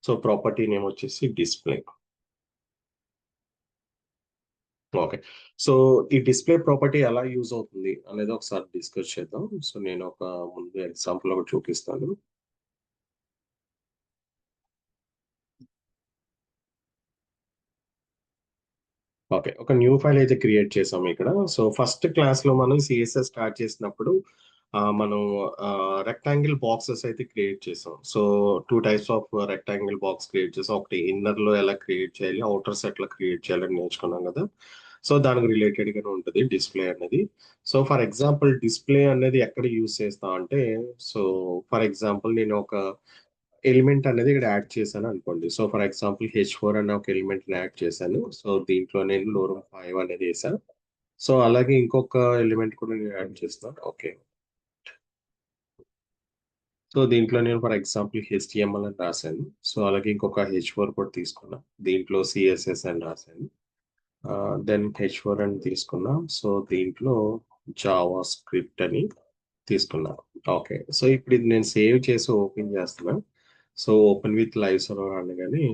So property name వచ్చేసి display. Okay. So ఈ display property ఎలా యూజ్ అవుతుంది అనేది ఒకసారి డిస్కస్ చేద్దాం. సో నేను ఒక ముందు ఎగ్జాంపుల్ ఒకటి చూపిస్తాను. ఓకే. ఒక న్యూ ఫైల్ అయితే క్రియేట్ చేసాం ఇక్కడ. సో ఫస్ట్ క్లాస్‌లో మనం సీఎస్ఎస్ స్టార్ట్ చేసినప్పుడు మనం రెక్టాంగిల్ బాక్సెస్ అయితే క్రియేట్ చేసాం. So 2 types of rectangle box create చేసాం. ఒకటి ఇన్నర్‌లో ఎలా క్రియేట్ చేయాలి, ఔటర్స్ ఎట్లా క్రియేట్ చేయాలని నేర్చుకున్నాం కదా! సో దానికి రిలేటెడ్‌గానే ఉంటది డిస్ప్లే అనేది. సో ఫర్ ఎగ్జాంపుల్ డిస్ప్లే అనేది ఎక్కడ యూజ్ చేస్తాం అంటే, సో ఫర్ ఎగ్జాంపుల్ నేను ఒక ఎలిమెంట్ అనేది ఇక్కడ యాడ్ చేశాను అనుకోండి. సో ఫర్ ఎగ్జాంపుల్ హెచ్4 అనే ఒక ఎలిమెంట్ ని యాడ్ చేశాను. సో దీంట్లో నేను లోరం 5 అనేది వేసాను. సో అలాగే ఇంకొక ఎలిమెంట్ కూడా నేను యాడ్ చేస్తాను. ఓకే. సో దీంట్లో నేను ఫర్ ఎగ్జాంపుల్ హెచ్టిఎంఎల్ అని రాశాను. సో అలాగే ఇంకొక హెచ్4 కూడా తీసుకున్నా. దీంట్లో సిఎస్ఎస్ అని రాశాను. దెన్ హెచ్4 అని తీసుకున్నా. సో దీంట్లో జావా స్క్రిప్ట్ అని తీసుకున్నా. ఓకే. సో ఇప్పుడు ఇది నేను సేవ్ చేసి ఓపెన్ చేస్తున్నా. So open with live server అనగానే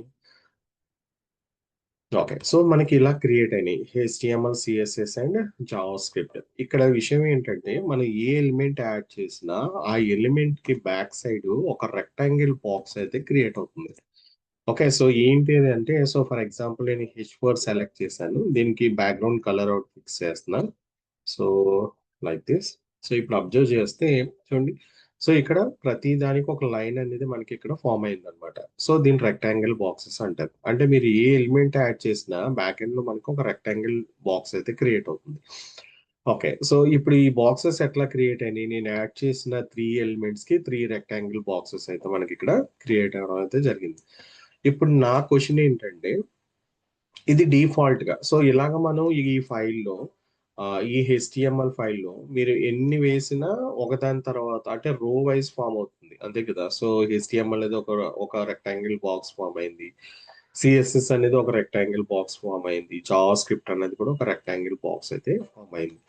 ఓకే. సో మనకి ఇలా క్రియేట్ అయినాయి. HTML, CSS and Java script. ఇక్కడ విషయం ఏంటంటే మనం ఏ ఎలిమెంట్ యాడ్ చేసినా ఆ ఎలిమెంట్ కి బ్యాక్ సైడ్ ఒక రెక్టాంగిల్ బాక్స్ అయితే క్రియేట్ అవుతుంది. ఓకే. సో ఏంటి అది అంటే సో ఫర్ ఎగ్జాంపుల్ నేను హెచ్4 సెలెక్ట్ చేశాను. దీనికి బ్యాక్గ్రౌండ్ కలర్ అవుట్ ఫిక్స్ చేస్తున్నాను. So like this. సో ఇప్పుడు అబ్జర్వ్ చేస్తే చూడండి. సో ఇక్కడ ప్రతి దానికి ఒక లైన్ అనేది మనకి ఇక్కడ ఫామ్ అయింది అనమాట. సో దీని రెక్టాంగిల్ బాక్సెస్ అంటారు. అంటే మీరు ఏ ఎలిమెంట్ యాడ్ చేసినా బ్యాక్ ఎండ్ లో మనకి ఒక రెక్టాంగిల్ బాక్స్ అయితే క్రియేట్ అవుతుంది. ఓకే. సో ఇప్పుడు ఈ బాక్సెస్ ఎట్లా క్రియేట్ అయినాయి? నేను యాడ్ చేసిన 3 ఎలిమెంట్స్ కి 3 రెక్టాంగిల్ బాక్సెస్ అయితే మనకి ఇక్కడ క్రియేట్ అవ్వడం అయితే జరిగింది. ఇప్పుడు నా క్వశ్చన్ ఏంటంటే ఇది డిఫాల్ట్ గా సో ఇలాగ మనం ఈ ఫైల్లో ఈ హెచ్టిఎంఎల్ ఫైల్లో మీరు ఎన్ని వేసినా ఒకదాని తర్వాత అంటే రో వైజ్ ఫామ్ అవుతుంది అంతే కదా. సో హెచ్టిఎంఎల్ అనేది ఒక రెక్టాంగిల్ బాక్స్ ఫామ్ అయింది. సిఎస్ఎస్ అనేది ఒక రెక్టాంగిల్ బాక్స్ ఫామ్ అయింది. జావా స్క్రిప్ట్ అనేది కూడా ఒక రెక్టాంగిల్ బాక్స్ అయితే ఫామ్ అయింది.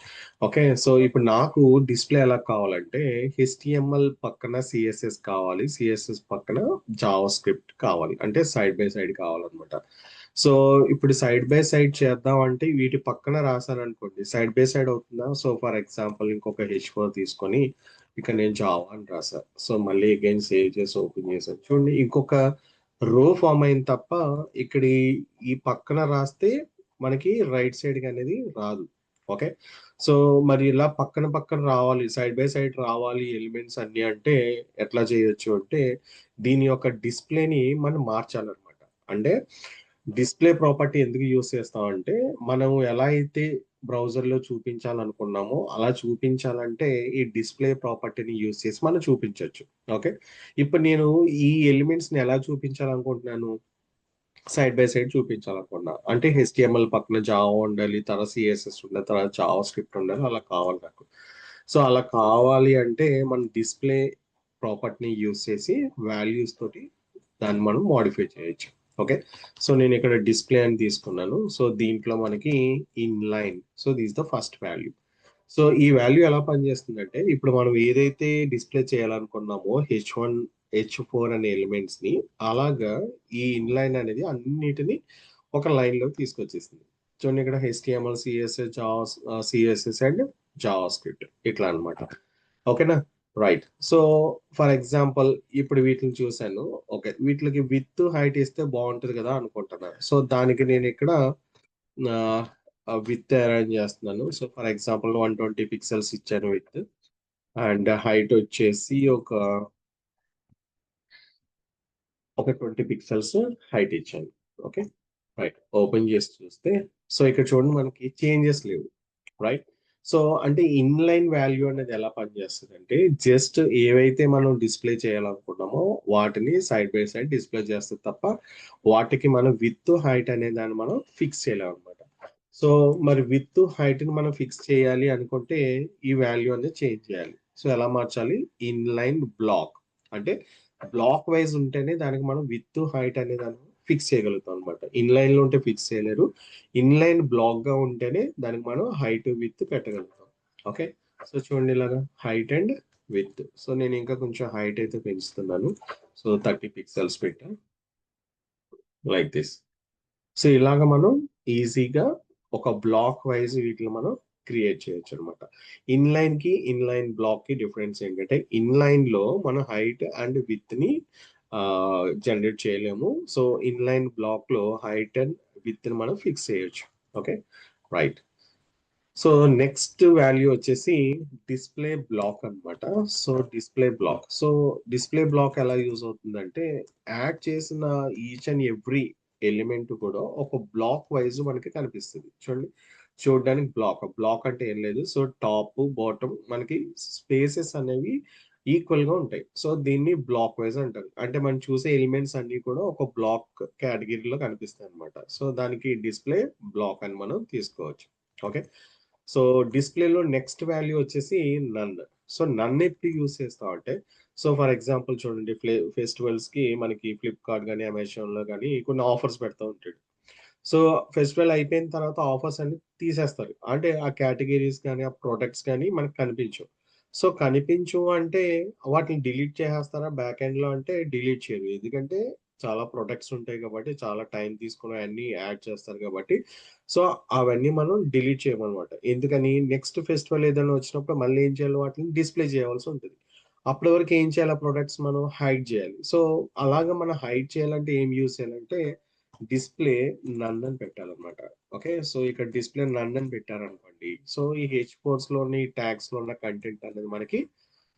ఓకే. సో ఇప్పుడు నాకు డిస్ప్లే ఎలా కావాలంటే హెచ్టిఎంఎల్ పక్కన సిఎస్ఎస్ కావాలి, సిఎస్ఎస్ పక్కన జావా స్క్రిప్ట్ కావాలి, అంటే సైడ్ బై సైడ్ కావాలన్నమాట. సో ఇప్పుడు సైడ్ బై సైడ్ చేద్దాం అంటే వీటి పక్కన రాశాను అనుకోండి సైడ్ బై సైడ్ అవుతుందా. సో ఫర్ ఎగ్జాంపుల్ ఇంకొక హెచ్4 తీసుకొని ఇక్కడ నేను జావా అని రాశాను. సో మళ్ళీ అగైన్ సేవ్ చేసి ఓపెన్ చేశాను చూడండి ఇంకొక రో ఫామ్ అయింది తప్ప ఇక్కడ ఈ పక్కన రాస్తే మనకి రైట్ సైడ్ అనేది రాదు. ఓకే. సో మరి ఇలా పక్కన పక్కన రావాలి, సైడ్ బై సైడ్ రావాలి ఎలిమెంట్స్ అన్ని అంటే ఎట్లా చేయొచ్చు అంటే దీని యొక్క డిస్ప్లేని మనం మార్చాలన్నమాట. అంటే డిస్ప్లే ప్రాపర్టీ ఎందుకు యూస్ చేస్తామంటే మనం ఎలా అయితే బ్రౌజర్ లో చూపించాలనుకున్నామో అలా చూపించాలంటే ఈ డిస్ప్లే ప్రాపర్టీని యూస్ చేసి మనం చూపించవచ్చు. ఓకే. ఇప్పుడు నేను ఈ ఎలిమెంట్స్ ని ఎలా చూపించాలనుకుంటున్నాను, సైడ్ బై సైడ్ చూపించాలనుకున్నా అంటే హెచ్టిఎంఎల్ పక్కన జావా ఉండాలి, తర్వాత సిఎస్ఎస్ ఉండాలి, తర్వాత జావా స్క్రిప్ట్ ఉండాలి, అలా కావాలి నాకు. సో అలా కావాలి అంటే మనం డిస్ప్లే ప్రాపర్టీని యూస్ చేసి వాల్యూస్ తోటి దాన్ని మనం మోడిఫై చేయొచ్చు. ఓకే. సో నేను ఇక్కడ డిస్ప్లే అని తీసుకున్నాను. సో దీంట్లో మనకి in line so this the first value. So ఈ వాల్యూ ఎలా పనిచేస్తుందంటే ఇప్పుడు మనం ఏదైతే డిస్ప్లే చేయాలనుకున్నామో హెచ్1 హెచ్4 అనే ఎలిమెంట్స్ ని అలాగా ఈ ఇన్లైన్ అనేది అన్నిటిని ఒక లైన్ లో తీసుకొచ్చేసింది. చూడండి ఇక్కడ HTML, CSS, Java CSS and Java script ఇట్లా అన్నమాట. ఓకేనా. రైట్. సో ఫర్ ఎగ్జాంపుల్ ఇప్పుడు వీటిని చూశాను. ఓకే. వీటికి విత్ హైట్ ఇస్తే బాగుంటది కదా అనుకుంటున్నాను. సో దానికి నేను ఇక్కడ విత్ అరేంజ్ చేస్తున్నాను. సో ఫర్ ఎగ్జాంపుల్ 120 పిక్సెల్స్ ఇచ్చాను విత్ అండ్ హైట్ వచ్చేసి ఒక 20 పిక్సెల్స్ హైట్ ఇచ్చాను. ఓకే. రైట్. ఓపెన్ చేసి చూస్తే సో ఇక్కడ చూడండి మనకి చేంజెస్ లేవు. రైట్. సో అంటే ఇన్లైన్ వాల్యూ అనేది ఎలా పనిచేస్తుంది అంటే జస్ట్ ఏవైతే మనం డిస్ప్లే చేయాలనుకున్నామో వాటిని సైడ్ బై సైడ్ డిస్ప్లే చేస్తుంది తప్ప వాటికి మనం విత్ హైట్ అనే దాన్ని మనం ఫిక్స్ చేయలేం అనమాట. సో మరి విత్ హైట్ ని మనం ఫిక్స్ చేయాలి అనుకుంటే ఈ వాల్యూ అనేది చేంజ్ చేయాలి. సో ఎలా మార్చాలి, ఇన్లైన్ బ్లాక్ అంటే బ్లాక్ వైజ్ ఉంటేనే దానికి మనం విత్ హైట్ అనే దాన్ని ఫిక్స్ చేయగలుగుతాం అనమాట. ఇన్లైన్ లో ఉంటే ఫిక్స్ చేయలేరు. ఇన్లైన్ బ్లాక్ గా ఉంటేనే దానికి మనం హైట్ విత్ పెట్టగలుగుతాం. ఓకే. సో చూడండి ఇలాగా హైట్ అండ్ విత్. సో నేను ఇంకా కొంచెం హైట్ అయితే పెంచుతున్నాను. సో 30 పిక్సెల్స్ పెట్టా. Like this. సో ఇలాగ మనం ఈజీగా ఒక బ్లాక్ వైజ్ వీటిని మనం క్రియేట్ చేయొచ్చు అనమాట. ఇన్లైన్ కి ఇన్లైన్ బ్లాక్ కి డిఫరెన్స్ ఏంటంటే, ఇన్లైన్ లో మనం హైట్ అండ్ విత్ ని జనరేట్ చేయలేము. సో ఇన్లైన్ బ్లాక్ లో హైట్ అండ్ విత్ ని మనం ఫిక్స్ చేయొచ్చు. Okay, right. So next value వచ్చేసి డిస్ప్లే బ్లాక్ అన్నమాట. సో డిస్ప్లే బ్లాక్ ఎలా యూజ్ అవుతుందంటే, యాడ్ చేసిన ఈచ్ అండ్ ఎవ్రీ ఎలిమెంట్ కూడా ఒక బ్లాక్ వైజ్ మనకి కనిపిస్తుంది. చూడండి, చూడడానికి బ్లాక్ అంటే ఏం లేదు. సో టాప్ బాటమ్ మనకి స్పేసెస్ అనేవి ఈక్వల్ గా ఉంటాయి. సో దీన్ని బ్లాక్ వైజ్ అంటారు. అంటే మనం చూసే ఎలిమెంట్స్ అన్ని కూడా ఒక బ్లాక్ కేటగిరీలో కనిపిస్తాయి అనమాట. సో దానికి డిస్ప్లే బ్లాక్ అని మనం తీసుకోవచ్చు. ఓకే, సో డిస్ప్లేలో నెక్స్ట్ వాల్యూ వచ్చేసి నన్. సో నన్ ఎప్పుడు యూస్ చేస్తాం అంటే, సో ఫర్ ఎగ్జాంపుల్ చూడండి, ఫెస్టివల్స్ కి మనకి ఫ్లిప్కార్ట్ కానీ అమెజాన్ లో కానీ కొన్ని ఆఫర్స్ పెడతా ఉంటాడు. సో ఫెస్టివల్ అయిపోయిన తర్వాత ఆఫర్స్ అన్ని తీసేస్తారు. అంటే ఆ కేటగిరీస్ కానీ ఆ ప్రొడక్ట్స్ కానీ మనకు కనిపించవు. సో కనిపించు అంటే వాటిని డిలీట్ చేసేస్తారా బ్యాక్ ఎండ్ లో అంటే డిలీట్ చేయరు. ఎందుకంటే చాలా ప్రొడక్ట్స్ ఉంటాయి కాబట్టి, చాలా టైం తీసుకుని అన్ని యాడ్ చేస్తారు కాబట్టి, సో అవన్నీ మనం డిలీట్ చేయమన్నమాట. ఎందుకని నెక్స్ట్ ఫెస్టివల్ ఏదైనా వచ్చినప్పుడు మళ్ళీ ఏం చేయాలి, వాటిని డిస్ప్లే చేయాల్సి ఉంటుంది. అప్పటి వరకు ఏం చేయాలి, ప్రొడక్ట్స్ మనం హైడ్ చేయాలి. సో అలాగా మనం హైడ్ చేయాలంటే ఏం యూస్ చేయాలంటే డిస్ప్లే నన్ అని పెట్టాలన్నమాట. ఓకే, సో ఇక్కడ డిస్ప్లే నన్ అని పెట్టారనుకోండి, సో ఈ హెచ్ కోర్స్ లోని ట్యాగ్స్ లో ఉన్న కంటెంట్ అనేది మనకి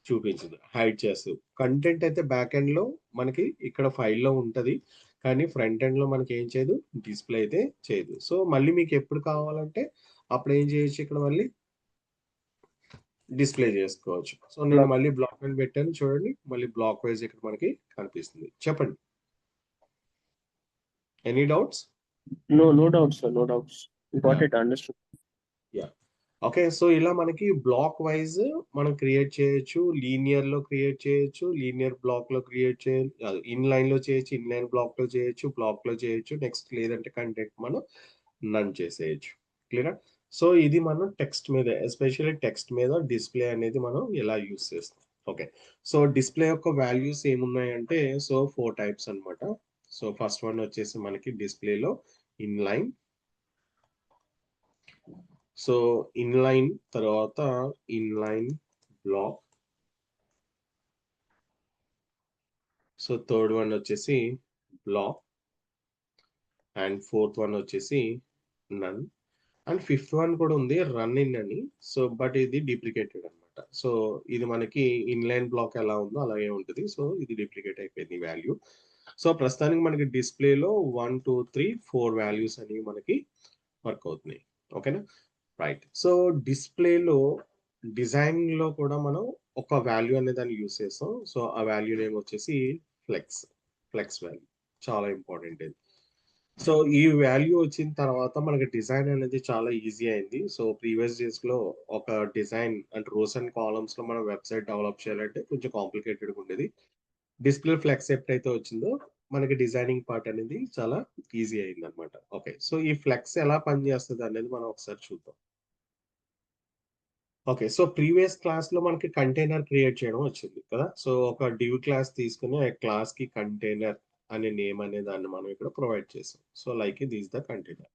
చూపించదు, హైడ్ చేస్తూ. కంటెంట్ అయితే బ్యాక్ ఎండ్ లో మనకి ఇక్కడ ఫైల్లో ఉంటది, కానీ ఫ్రంట్ ఎండ్ లో మనకి ఏం చేయదు, డిస్ప్లే అయితే చేయదు. సో మళ్ళీ మీకు ఎప్పుడు కావాలంటే అప్పుడు ఏం చేయొచ్చు, ఇక్కడ మళ్ళీ డిస్ప్లే చేసుకోవచ్చు. సో నేను బ్లాక్. మళ్ళీ బ్లాక్ అని పెట్టాను చూడండి, మళ్ళీ బ్లాక్ వైజ్ ఇక్కడ మనకి కనిపిస్తుంది. చెప్పండి, any doubts? No doubts, sir. No doubts. Got yeah, it. Understood. Yeah. Okay, so ఇలా మనకి బ్లాక్ వైజ్ మనం క్రియేట్ చేయొచ్చు. లీనియర్ లో క్రియేట్ చేయొచ్చు, లీనియర్ బ్లాక్ లో క్రియేట్ చేయొచ్చు, ఇన్ లైన్ లో చేయొచ్చు, ఇన్ లైన్ బ్లాక్ లో చేయొచ్చు, బ్లాక్ లో చేయొచ్చు. నెక్స్ట్ లేదంటే కంటెంట్ మనం నన్ చేసేయచ్చు. క్లియర్? సో ఇది మనం టెక్స్ట్ మీద, ఎస్పెషల్లీ టెక్స్ట్ మీద డిస్ప్లే అనేది మనం ఎలా యూస్ చేస్తాం. ఓకే, సో డిస్ప్లే యొక్క వాల్యూస్ ఏమున్నాయంటే, సో 4 టైప్స్ అన్నమాట. సో ఫస్ట్ వన్ వచ్చేసి మనకి డిస్ప్లేలో ఇన్ లైన్. సో ఇన్లైన్ తర్వాత inline black. So third one వచ్చేసి బ్లాక్, అండ్ ఫోర్త్ వన్ వచ్చేసి నన్, అండ్ ఫిఫ్త్ వన్ కూడా ఉంది రన్ ఇన్ అని. సో బట్ ఇది డిప్లికేటెడ్ అన్నమాట. సో ఇది మనకి ఇన్లైన్ బ్లాక్ ఎలా ఉందో అలాగే ఉంటుంది. సో ఇది డిప్లికేట్ అయిపోయింది వాల్యూ. సో ప్రస్తుతానికి మనకి డిస్ప్లేలో 1 2 3 4 వాల్యూస్ అనేవి మనకి వర్క్ అవుతున్నాయి. ఓకేనా, రైట్. సో డిస్ప్లేలో డిజైన్ లో కూడా మనం ఒక వాల్యూ అనే దాన్ని యూస్ చేస్తాం. సో ఆ వాల్యూ నేమ్ వచ్చేసి ఫ్లెక్స్. ఫ్లెక్స్ వాల్యూ చాలా ఇంపార్టెంట్ ఇది. సో ఈ వాల్యూ వచ్చిన తర్వాత మనకి డిజైన్ అనేది చాలా ఈజీ అయింది. సో ప్రీవియస్ డేస్ లో ఒక డిజైన్ అంటే రోస్ అండ్ కాలమ్స్ లో మనం వెబ్సైట్ డెవలప్ చేయాలంటే కొంచెం కాంప్లికేటెడ్ ఉండేది. డిస్ప్లే ఫ్లెక్స్ ఎప్పుడైతే వచ్చిందో మనకి డిజైనింగ్ పార్ట్ అనేది చాలా ఈజీ అయింది అనమాట. ఓకే, సో ఈ ఫ్లెక్స్ ఎలా పనిచేస్తుంది అనేది మనం ఒకసారి చూద్దాం. ఓకే, సో ప్రీవియస్ క్లాస్ లో మనకి కంటైనర్ క్రియేట్ చేయడం వచ్చింది కదా. సో ఒక డివ్ క్లాస్ తీసుకుని ఆ క్లాస్ కి కంటైనర్ అనే నేమ్ అనే దాన్ని మనం ఇక్కడ ప్రొవైడ్ చేసాం. So like this the container.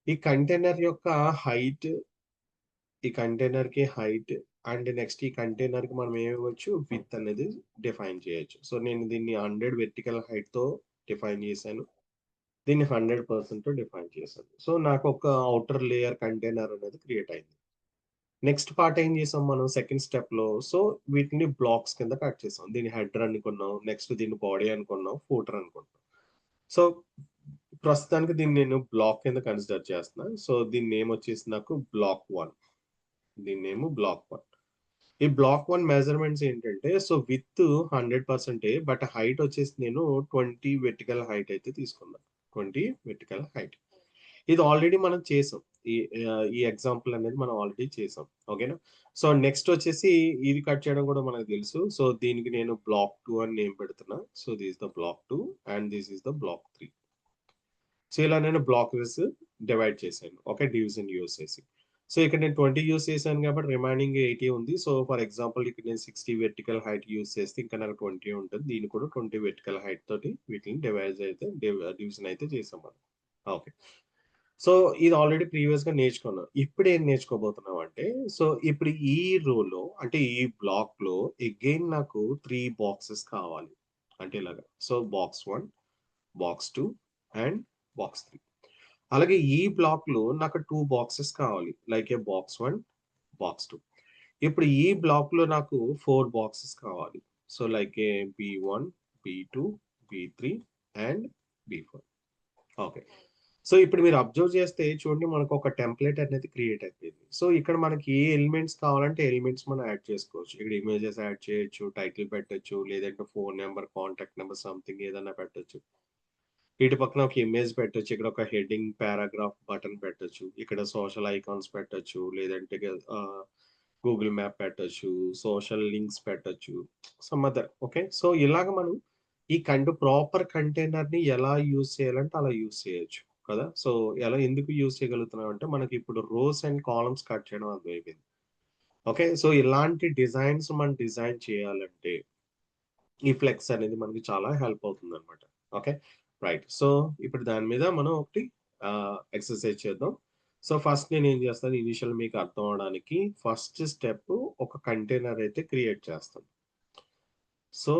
ఈ కంటైనర్ యొక్క హైట్, ఈ కంటైనర్ కి హైట్, అండ్ నెక్స్ట్ ఈ కంటైనర్ కి మనం ఏమివ్వచ్చు, విత్ అనేది డిఫైన్ చేయొచ్చు. సో నేను దీన్ని 100 వెర్టికల్ హైట్ తో డిఫైన్ చేశాను, దీన్ని 100% తో డిఫైన్ చేశాను. సో నాకు ఒక అవుటర్ లేయర్ కంటైనర్ అనేది క్రియేట్ అయింది. నెక్స్ట్ పార్ట్ ఏం చేసాం మనం సెకండ్ స్టెప్ లో, సో వీటిని బ్లాక్స్ కింద కట్ చేసాం. దీన్ని హెడర్ అనుకున్నాం, నెక్స్ట్ దీన్ని బాడీ అనుకున్నాం, ఫూటర్ అనుకున్నాం. సో ప్రస్తుతానికి దీన్ని నేను బ్లాక్ కింద కన్సిడర్ చేస్తున్నా. సో దీని నేమ్ వచ్చేసి నాకు బ్లాక్ 1. దీని నేమ్ బ్లాక్ 1. ఈ బ్లాక్ 1 మెజర్మెంట్స్ ఏంటంటే, సో విత్ 100%, బట్ హైట్ వచ్చేసి నేను 20 వెర్టికల్ హైట్ అయితే తీసుకున్నాను. 20 వెర్టికల్ హైట్. ఇది ఆల్రెడీ మనం చేసాం. ఈ ఈ ఎగ్జాంపుల్ అనేది మనం ఆల్రెడీ చేసాం. ఓకేనా, సో నెక్స్ట్ వచ్చేసి ఇది కట్ చేయడం కూడా మనకు తెలుసు. సో దీనికి నేను బ్లాక్ 2 అని నేమ్ పెడుతున్నా. So this the block 2 and this is the block 3. So ఇలా నేను బ్లాక్స్ డివైడ్ చేశాను. ఓకే, డివిజన్ యూస్ చేసి. సో ఇక్కడ నేను 20 యూజ్ చేశాను కాబట్టి రిమైనింగ్ 80 ఉంది. సో ఫర్ ఎగ్జాంపుల్ ఇక్కడ నేను 60 వెర్టికల్ హైట్ యూజ్ చేస్తే ఇంకా నాకు 20 ఉంటుంది. దీన్ని కూడా 20 వెర్టికల్ హైట్ తోటి వీటిని డివిజన్ అయితే చేసాం మనం. ఓకే. సో ఇది ఆల్రెడీ ప్రీవియస్‌గా నేర్చుకున్నాం. ఇప్పుడు ఏం నేర్చుకోబోతున్నాం అంటే, సో ఇప్పుడు ఈ రోలో అంటే ఈ బ్లాక్‌లో అగైన్ నాకు 3 బాక్సెస్ కావాలి. అంటే ఇలాగా. So box 1, box 2 and box 3. అలాగే ఈ బ్లాక్‌లో నాకు 2 బాక్సెస్ కావాలి. Like A box 1, box 2. ఇప్పుడు ఈ బ్లాక్‌లో నాకు 4 బాక్సెస్ కావాలి. So like A B one, B two, బి3 అండ్ బి4. ఓకే. సో ఇప్పుడు మీరు అబ్జర్వ్ చేస్తే చూడండి మనకు ఒక టెంప్లేట్ అనేది క్రియేట్ అయిపోయింది. సో ఇక్కడ మనకి ఏ ఎలిమెంట్స్ కావాలంటే ఎలిమెంట్స్ మనం యాడ్ చేసుకోవచ్చు. ఇక్కడ ఇమేజెస్ యాడ్ చేయొచ్చు, టైటిల్ పెట్టొచ్చు, లేదంటే phone number, contact number something ఏదైనా పెట్టొచ్చు. ఇటు పక్కన ఒక ఇమేజ్ పెట్టొచ్చు. ఇక్కడ ఒక హెడ్డింగ్, పారాగ్రాఫ్ బటన్ పెట్టొచ్చు. ఇక్కడ సోషల్ ఐకాన్స్ పెట్టొచ్చు. లేదంటే గూగుల్ మ్యాప్ పెట్టొచ్చు. సోషల్ లింక్స్ పెట్టొచ్చు. Some other okay. సో ఇలాగ మనం ఈ ప్రాపర్ కంటైనర్‌ని ఎలా యూజ్ చేయాలంటే అలా యూజ్ చేయొచ్చు కదా! సో ఎలా ఎందుకు యూజ్ చేయగలుగుతున్నాం అంటే మనకి ఇప్పుడు రోస్ అండ్ కాలమ్స్ కట్ చేయడం అర్థమైపోయింది. ఓకే. సో ఇలాంటి డిజైన్స్ మనం డిజైన్ చేయాలంటే ఈ ఫ్లెక్స్ అనేది మనకి చాలా హెల్ప్ అవుతుందన్నమాట. ఓకే. రైట్. సో ఇప్పుడు దాని మీద మనం ఒకటి ఎక్సర్సైజ్ చేద్దాం. సో ఫస్ట్ నేనేం చేస్తాను ఇనీషియల్ మీకు అర్థం అవ్వడానికి ఫస్ట్ స్టెప్ ఒక కంటైనర్ అయితే క్రియేట్ చేస్తాను. సో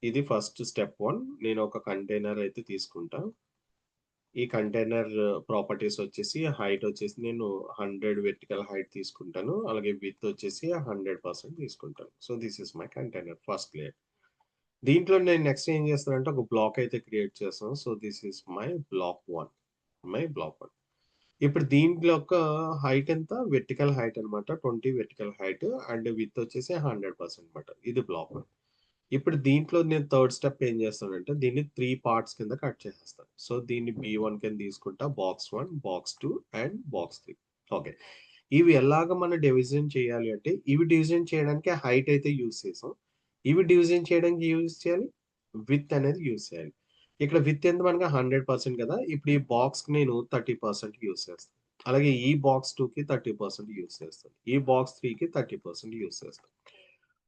ఇది ఫస్ట్ స్టెప్ 1. నేను ఒక కంటైనర్ అయితే తీసుకుంటా. ఈ కంటైనర్ ప్రాపర్టీస్ వచ్చేసి హైట్ వచ్చేసి నేను 100 వెర్టికల్ హైట్ తీసుకుంటాను. అలాగే విడ్త్ వచ్చేసి 100% తీసుకుంటాను. So this is my container first layer. దీంట్లో నేను నెక్స్ట్ ఏం చేస్తానంటే ఒక బ్లాక్ అయితే క్రియేట్ చేస్తాను. So this is my block 1. My block 1. ఇప్పుడు దీంట్లో ఒక హైట్ ఎంత? వెర్టికల్ హైట్ అన్నమాట. 20 వెర్టికల్ హైట్ అండ్ విడ్త్ వచ్చేసి 100% అన్నమాట. ఇది బ్లాక్ 1. ఇప్పుడు దీంట్లో నేను థర్డ్ స్టెప్ ఏం చేస్తానంటే దీన్ని 3 పార్ట్స్ కింద కట్ చేసేస్తాను. సో దీన్ని బి1 కింద తీసుకుంటా. Box 1, box 2 and box 3. Okay. ఇవి ఎలాగ మనం డివిజన్ చేయాలి అంటే ఇవి డివిజన్ చేయడానికి హైట్ అయితే యూజ్ చేసాం. ఇవి డివిజన్ చేయడానికి యూజ్ చేయాలి. విడ్త్ అనేది యూజ్ చేయాలి. ఇక్కడ విడ్త్ ఎంత మనకి 100% కదా! ఇప్పుడు ఈ బాక్స్‌కి నేను 30% యూజ్ చేస్తాను. అలాగే ఈ బాక్స్ 2కి 30% యూజ్ చేస్తాను. ఈ బాక్స్ 3కి 30% యూజ్ చేస్తాను.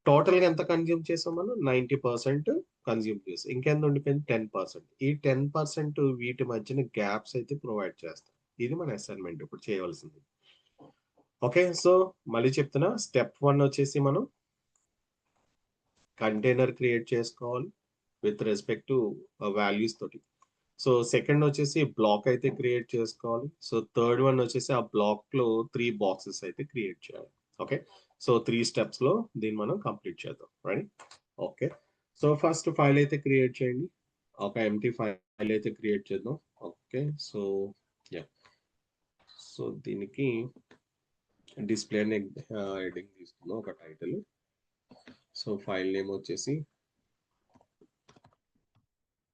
టోటల్‌గా ఎంత కన్జ్యూమ్ చేసాం మనం? 90% కన్జ్యూమ్ చేసాం. ఇంకెంత ఉండిపోయింది? 10%. ఈ 10% వీటి మధ్యన గ్యాప్స్ అయితే ప్రొవైడ్ చేస్తాం. ఇది మన అసైన్‌మెంట్ ఇప్పుడు చేయవలసింది. ఓకే. సో మళ్ళీ చెప్తున్నా స్టెప్ 1 వచ్చేసి మనం కంటైనర్ క్రియేట్ చేసుకోవాలి. విత్ రెస్పెక్ట్ టు వాల్యూస్ తోటి. సో సెకండ్ వచ్చేసి బ్లాక్ అయితే క్రియేట్ చేసుకోవాలి. సో థర్డ్ వన్ వచ్చేసి ఆ బ్లాక్‌లో 3 బాక్సెస్ అయితే క్రియేట్ చేయాలి. ఓకే. సో 3 స్టెప్స్‌లో దీన్ని మనం కంప్లీట్ చేద్దాం. Ready? Okay. So first file అయితే క్రియేట్ చేయండి. ఒక ఎంప్టీ ఫైల్ అయితే క్రియేట్ చేద్దాం. ఓకే. So yeah! సో దీనికి డిస్‌ప్లే అనే హెడ్డింగ్ తీసుకుందాం ఒక టైటిల్. సో ఫైల్ నేమ్ వచ్చేసి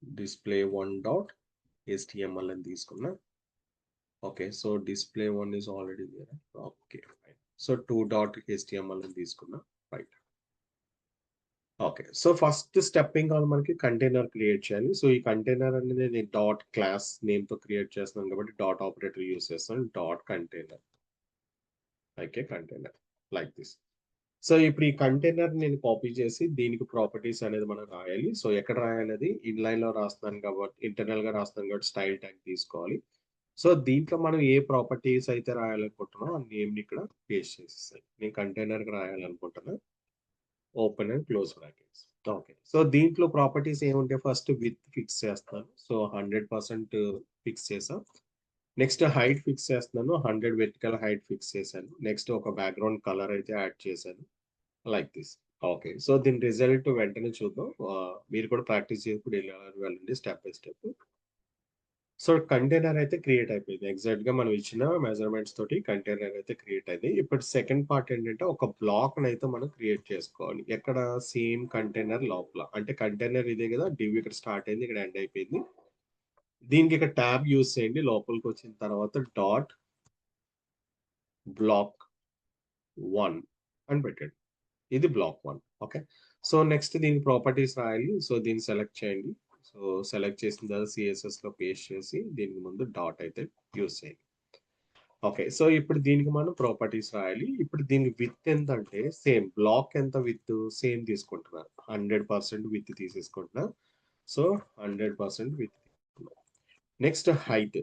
display1.html అని తీసుకున్నా. Okay. So display1 is already there. Okay. Fine. So 2.html అని తీసుకున్నా. Right. Okay. So first step ఏం కావాలి మనకి కంటైనర్ క్రియేట్ చేయాలి. సో ఈ కంటైనర్ అనేది నేను డాట్ క్లాస్ నేమ్‌తో క్రియేట్ చేస్తున్నాను కాబట్టి డాట్ ఆపరేటర్ యూజ్ చేస్తాను. Dot container. Okay. Container like this. So ఇప్పుడు ఈ కంటైనర్ నేను కాపీ చేసి దీనికి ప్రాపర్టీస్ అనేది మనం రాయాలి. సో ఎక్కడ రాయాలనేది ఇన్‌లైన్‌లో రాస్తున్నాను కాబట్టి ఇంటర్నల్‌గా రాస్తున్నాను కాబట్టి స్టైల్ ట్యాగ్ తీసుకోవాలి. సో దీంట్లో మనం ఏ ప్రాపర్టీస్ అయితే రాయాలనుకుంటున్నామో ఆ నేమ్‌ని ఇక్కడ పేస్ట్ చేసేసేయాలి. నేను కంటైనర్‌కి రాయాలనుకుంటున్నా. Open and close brackets. Okay. So దీంట్లో ప్రాపర్టీస్ ఏముంటాయి ఫస్ట్ విడ్త్ ఫిక్స్ చేస్తాను. సో 100% ఫిక్స్ చేసా. నెక్స్ట్ హైట్ ఫిక్స్ చేస్తున్నాను. 100 వెర్టికల్ హైట్ ఫిక్స్ చేశాను. నెక్స్ట్ ఒక బ్యాక్‌గ్రౌండ్ కలర్ అయితే యాడ్ చేశాను. Like this. ఓకే. సో దీని రిజల్ట్ వెంటనే చూద్దాం. మీరు కూడా ప్రాక్టీస్ చేసుకుంటూ వెళ్ళండి step by step. So container అయితే క్రియేట్ అయిపోయింది. ఎగ్జాక్ట్‌గా మనం ఇచ్చిన మెజర్‌మెంట్స్ తోటి కంటైనర్ అయితే క్రియేట్ అయింది. ఇప్పుడు సెకండ్ పార్ట్ ఏంటంటే ఒక బ్లాక్‌నైతే మనం క్రియేట్ చేసుకోవాలి. ఎక్కడ? సేమ్ కంటైనర్ లోపల. అంటే కంటైనర్ ఇదే కదా! డివ్ ఇక్కడ స్టార్ట్ అయింది. ఇక్కడ ఎండ్ అయిపోయింది. దీనికి ఇక్కడ ట్యాబ్ యూజ్ చేయండి. లోపలికొచ్చిన తర్వాత డాట్ బ్లాక్ 1 అని పెట్టండి. ఇది బ్లాక్ 1. ఓకే. సో నెక్స్ట్ దీనికి ప్రాపర్టీస్ రాయాలి. సో దీన్ని సెలెక్ట్ చేయండి. సో సెలెక్ట్ చేసిన తర్వాత సీఎస్ఎస్‌లో పేస్ట్ చేసి దీనికి ముందు డాట్ అయితే యూజ్ చేయండి. ఓకే. సో, ఇప్పుడు దీనికి మనం ప్రాపర్టీస్ రాయాలి. ఇప్పుడు దీని విడ్త్ ఎంతంటే సేమ్ బ్లాక్ ఎంత విడ్త్ సేమ్ తీసుకుంటున్నా. 100% విడ్త్ తీసేసుకుంటున్నా. సో, 100% విడ్త్ తీసుకున్నా. Next height.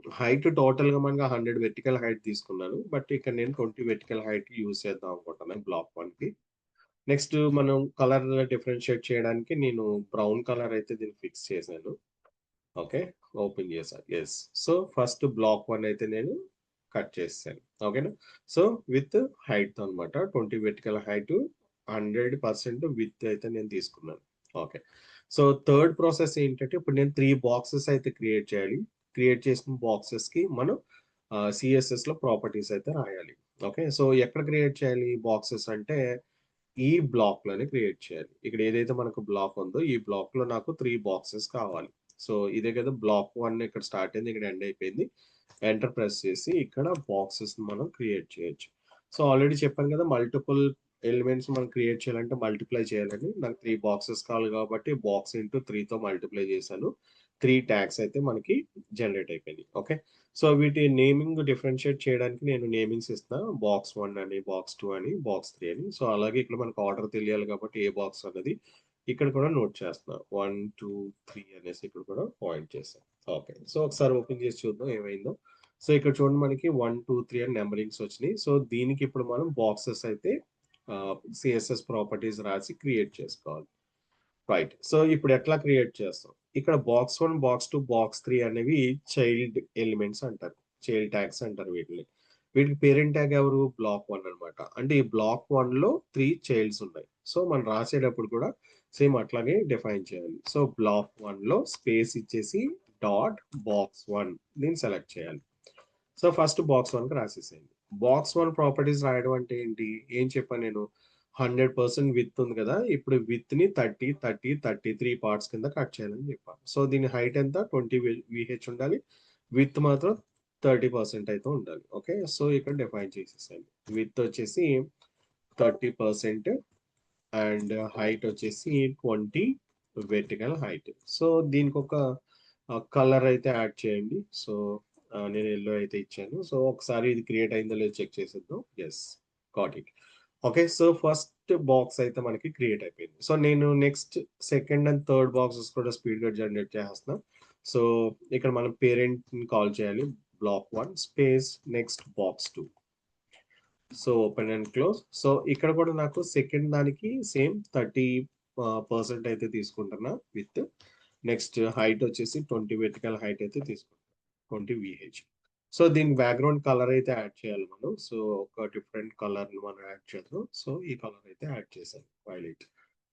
హైట్ టోటల్‌గా మనకు 100 వెర్టికల్ హైట్ తీసుకున్నాను. బట్ ఇక్కడ నేను 20 వెర్టికల్ హైట్ యూజ్ చేద్దాం అనుకుంటున్నాను బ్లాక్ 1కి. నెక్స్ట్ మనం కలర్ డిఫరెన్షియేట్ చేయడానికి నేను బ్రౌన్ కలర్ అయితే దీన్ని ఫిక్స్ చేశాను. ఓకే. ఓపెన్ చేశా. యెస్. సో, ఫస్ట్ బ్లాక్ 1 అయితే నేను కట్ చేసేసాను. ఓకేనా? సో, విత్ హైట్‌తో అనమాట. 20 వెర్టికల్ హైట్, 100% విడ్త్ అయితే నేను తీసుకున్నాను. ఓకే. సో, థర్డ్ ప్రాసెస్ ఏంటంటే ఇప్పుడు నేను 3 బాక్సెస్ అయితే క్రియేట్ చేయాలి. క్రియేట్ చేసిన బాక్సెస్‌కి మనం సీఎస్ఎస్‌లో ప్రాపర్టీస్ అయితే రాయాలి. ఓకే. సో, ఎక్కడ క్రియేట్ చేయాలి బాక్సెస్ అంటే ఈ బ్లాక్‌లోనే క్రియేట్ చేయాలి. ఇక్కడ ఏదైతే మనకు బ్లాక్ ఉందో ఈ బ్లాక్‌లో నాకు 3 బాక్సెస్ కావాలి. సో, ఇదే కదా బ్లాక్ 1 ఇక్కడ స్టార్ట్ అయింది. ఇక్కడ ఎండ్ అయిపోయింది. ఎంటర్ ప్రెస్ చేసి ఇక్కడ బాక్సెస్‌ని మనం క్రియేట్ చేయొచ్చు. సో, ఆల్రెడీ చెప్పాను కదా మల్టిపుల్ ఎలిమెంట్స్ మనం క్రియేట్ చేయాలంటే మల్టిప్లై చేయాలని. నాకు 3 బాక్సెస్ కావాలి కాబట్టి బాక్స్ ఇంటూ 3తో మల్టిప్లై చేశాను. 3 ట్యాగ్స్ అయితే మనకి జనరేట్ అయిపోయినాయి. ఓకే. సో, వీటి నేమింగ్ డిఫరెన్షియేట్ చేయడానికి నేను నేమింగ్స్ ఇస్తున్నా. బాక్స్ 1 అని, బాక్స్ 2 అని, బాక్స్ 3 అని. సో, అలాగే ఇక్కడ మనకు ఆర్డర్ తెలియాలి కాబట్టి ఏ బాక్స్ అన్నది ఇక్కడ కూడా నోట్ చేస్తున్నా. 1, 2, 3 అనేసి ఇక్కడ కూడా పాయింట్ చేశాను. ఓకే. సో, ఒకసారి ఓపెన్ చేసి చూద్దాం ఏమైందో. సో, ఇక్కడ చూడండి మనకి 1, 2, 3 అని నంబరింగ్స్ వచ్చినాయి. సో, దీనికి ఇప్పుడు మనం బాక్సెస్ అయితే సీఎస్ఎస్ ప్రాపర్టీస్ రాసి క్రియేట్ చేసుకోవాలి. రైట్. సో, ఇప్పుడు ఎట్లా క్రియేట్ చేస్తాం? ఇక్కడ బాక్స్ 1, బాక్స్ 2, బాక్స్ 3 అనేవి చైల్డ్ ఎలిమెంట్స్ అంటారు. చైల్డ్ ట్యాగ్స్ అంటారు వీటిని. వీటికి పేరెంట్ ట్యాగ్ ఎవరు? బ్లాక్ 1 అన్నమాట. అంటే ఈ బ్లాక్ 1లో 3 చైల్డ్స్ ఉన్నాయి. సో, మనం రాసేటప్పుడు కూడా సేమ్ అట్లాగే డిఫైన్ చేయాలి. సో, బ్లాక్ 1లో స్పేస్ ఇచ్చేసి డాట్ బాక్స్ 1 దీన్ని సెలెక్ట్ చేయాలి. సో, ఫస్ట్ బాక్స్ 1కి రాసేసేయండి. బాక్స్ 1 ప్రాపర్టీస్ రాయడం అంటే ఏంటి? ఏం చెప్పాను నేను? 100% విడ్త్ ఉంది కదా! ఇప్పుడు విడ్త్‌ని 30, 30, 33 పార్ట్స్ కింద కట్ చేయాలని చెప్పాను. సో, దీని హైట్ ఎంత? 20 వీహెచ్ ఉండాలి. విడ్త్ మాత్రం 30% అయితే ఉండాలి. ఓకే. సో, ఇక్కడ డిఫైన్ చేసేసాను. విడ్త్ వచ్చేసి 30% అండ్ హైట్ వచ్చేసి 20 వెర్టికల్ హైట్. సో, దీనికొక కలర్ అయితే యాడ్ చేయండి. సో, నేను యెల్లో అయితే ఇచ్చాను. సో, ఒకసారి ఇది క్రియేట్ అయిందో లేదో చెక్ చేసేద్దాం. Yes. Got it. Okay. So, first box అయితే మనకి క్రియేట్ అయిపోయింది. సో, నేను next second and third boxes కూడా స్పీడ్‌గా జనరేట్ చేసేస్తున్నా. సో, ఇక్కడ మనం పేరెంట్‌ని కాల్ చేయాలి. Block 1 space next box 2. So, open and close. So, ఇక్కడ కూడా నాకు సెకండ్ దానికి సేమ్ 30% అయితే తీసుకుంటున్నా విత్. నెక్స్ట్ హైట్ వచ్చేసి 20 వెర్టికల్ హైట్ అయితే తీసుకుంటున్నా. 20 వీహెచ్. సో, దీనికి బ్యాక్‌గ్రౌండ్ కలర్ అయితే యాడ్ చేయాలి మనం. సో, ఒక డిఫరెంట్ కలర్‌ని మనం యాడ్ చేద్దాం. సో, ఈ కలర్ అయితే యాడ్ చేశాను. వైలెట్.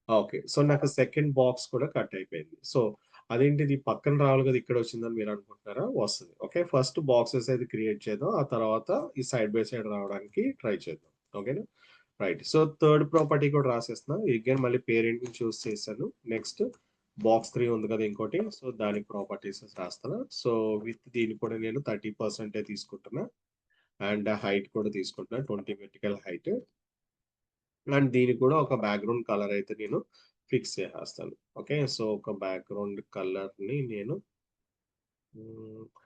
ఓకే. సో, నాకు సెకండ్ బాక్స్ కూడా కట్ అయిపోయింది. సో, అదేంటిది పక్కన రావాలి కదా! ఇక్కడ వచ్చిందని మీరు అనుకుంటున్నారా? వస్తది. ఓకే. ఫస్ట్ బాక్సెస్ అయితే క్రియేట్ చేద్దాం. ఆ తర్వాత ఈ సైడ్ బై సైడ్ రావడానికి ట్రై చేద్దాం. ఓకేనా? రైట్. సో, థర్డ్ ప్రాపర్టీ కూడా రాసేస్తున్నా. అగైన్ మళ్ళీ పేరెంట్‌ని చూజ్ చేశాను. నెక్స్ట్ బాక్స్ 3 ఉంది కదా! ఇంకోటి. సో, దానికి ప్రాపర్టీస్ రాస్తున్నా. సో, విత్ దీన్ని కూడా నేను 30% తీసుకుంటున్నా. అండ్ హైట్ కూడా తీసుకుంటున్నా. 20 వెర్టికల్ హైట్. అండ్ దీనికి కూడా ఒక బ్యాక్‌గ్రౌండ్ కలర్ అయితే నేను ఫిక్స్ చేసేస్తాను. ఓకే. సో, ఒక బ్యాక్‌గ్రౌండ్ కలర్‌ని నేను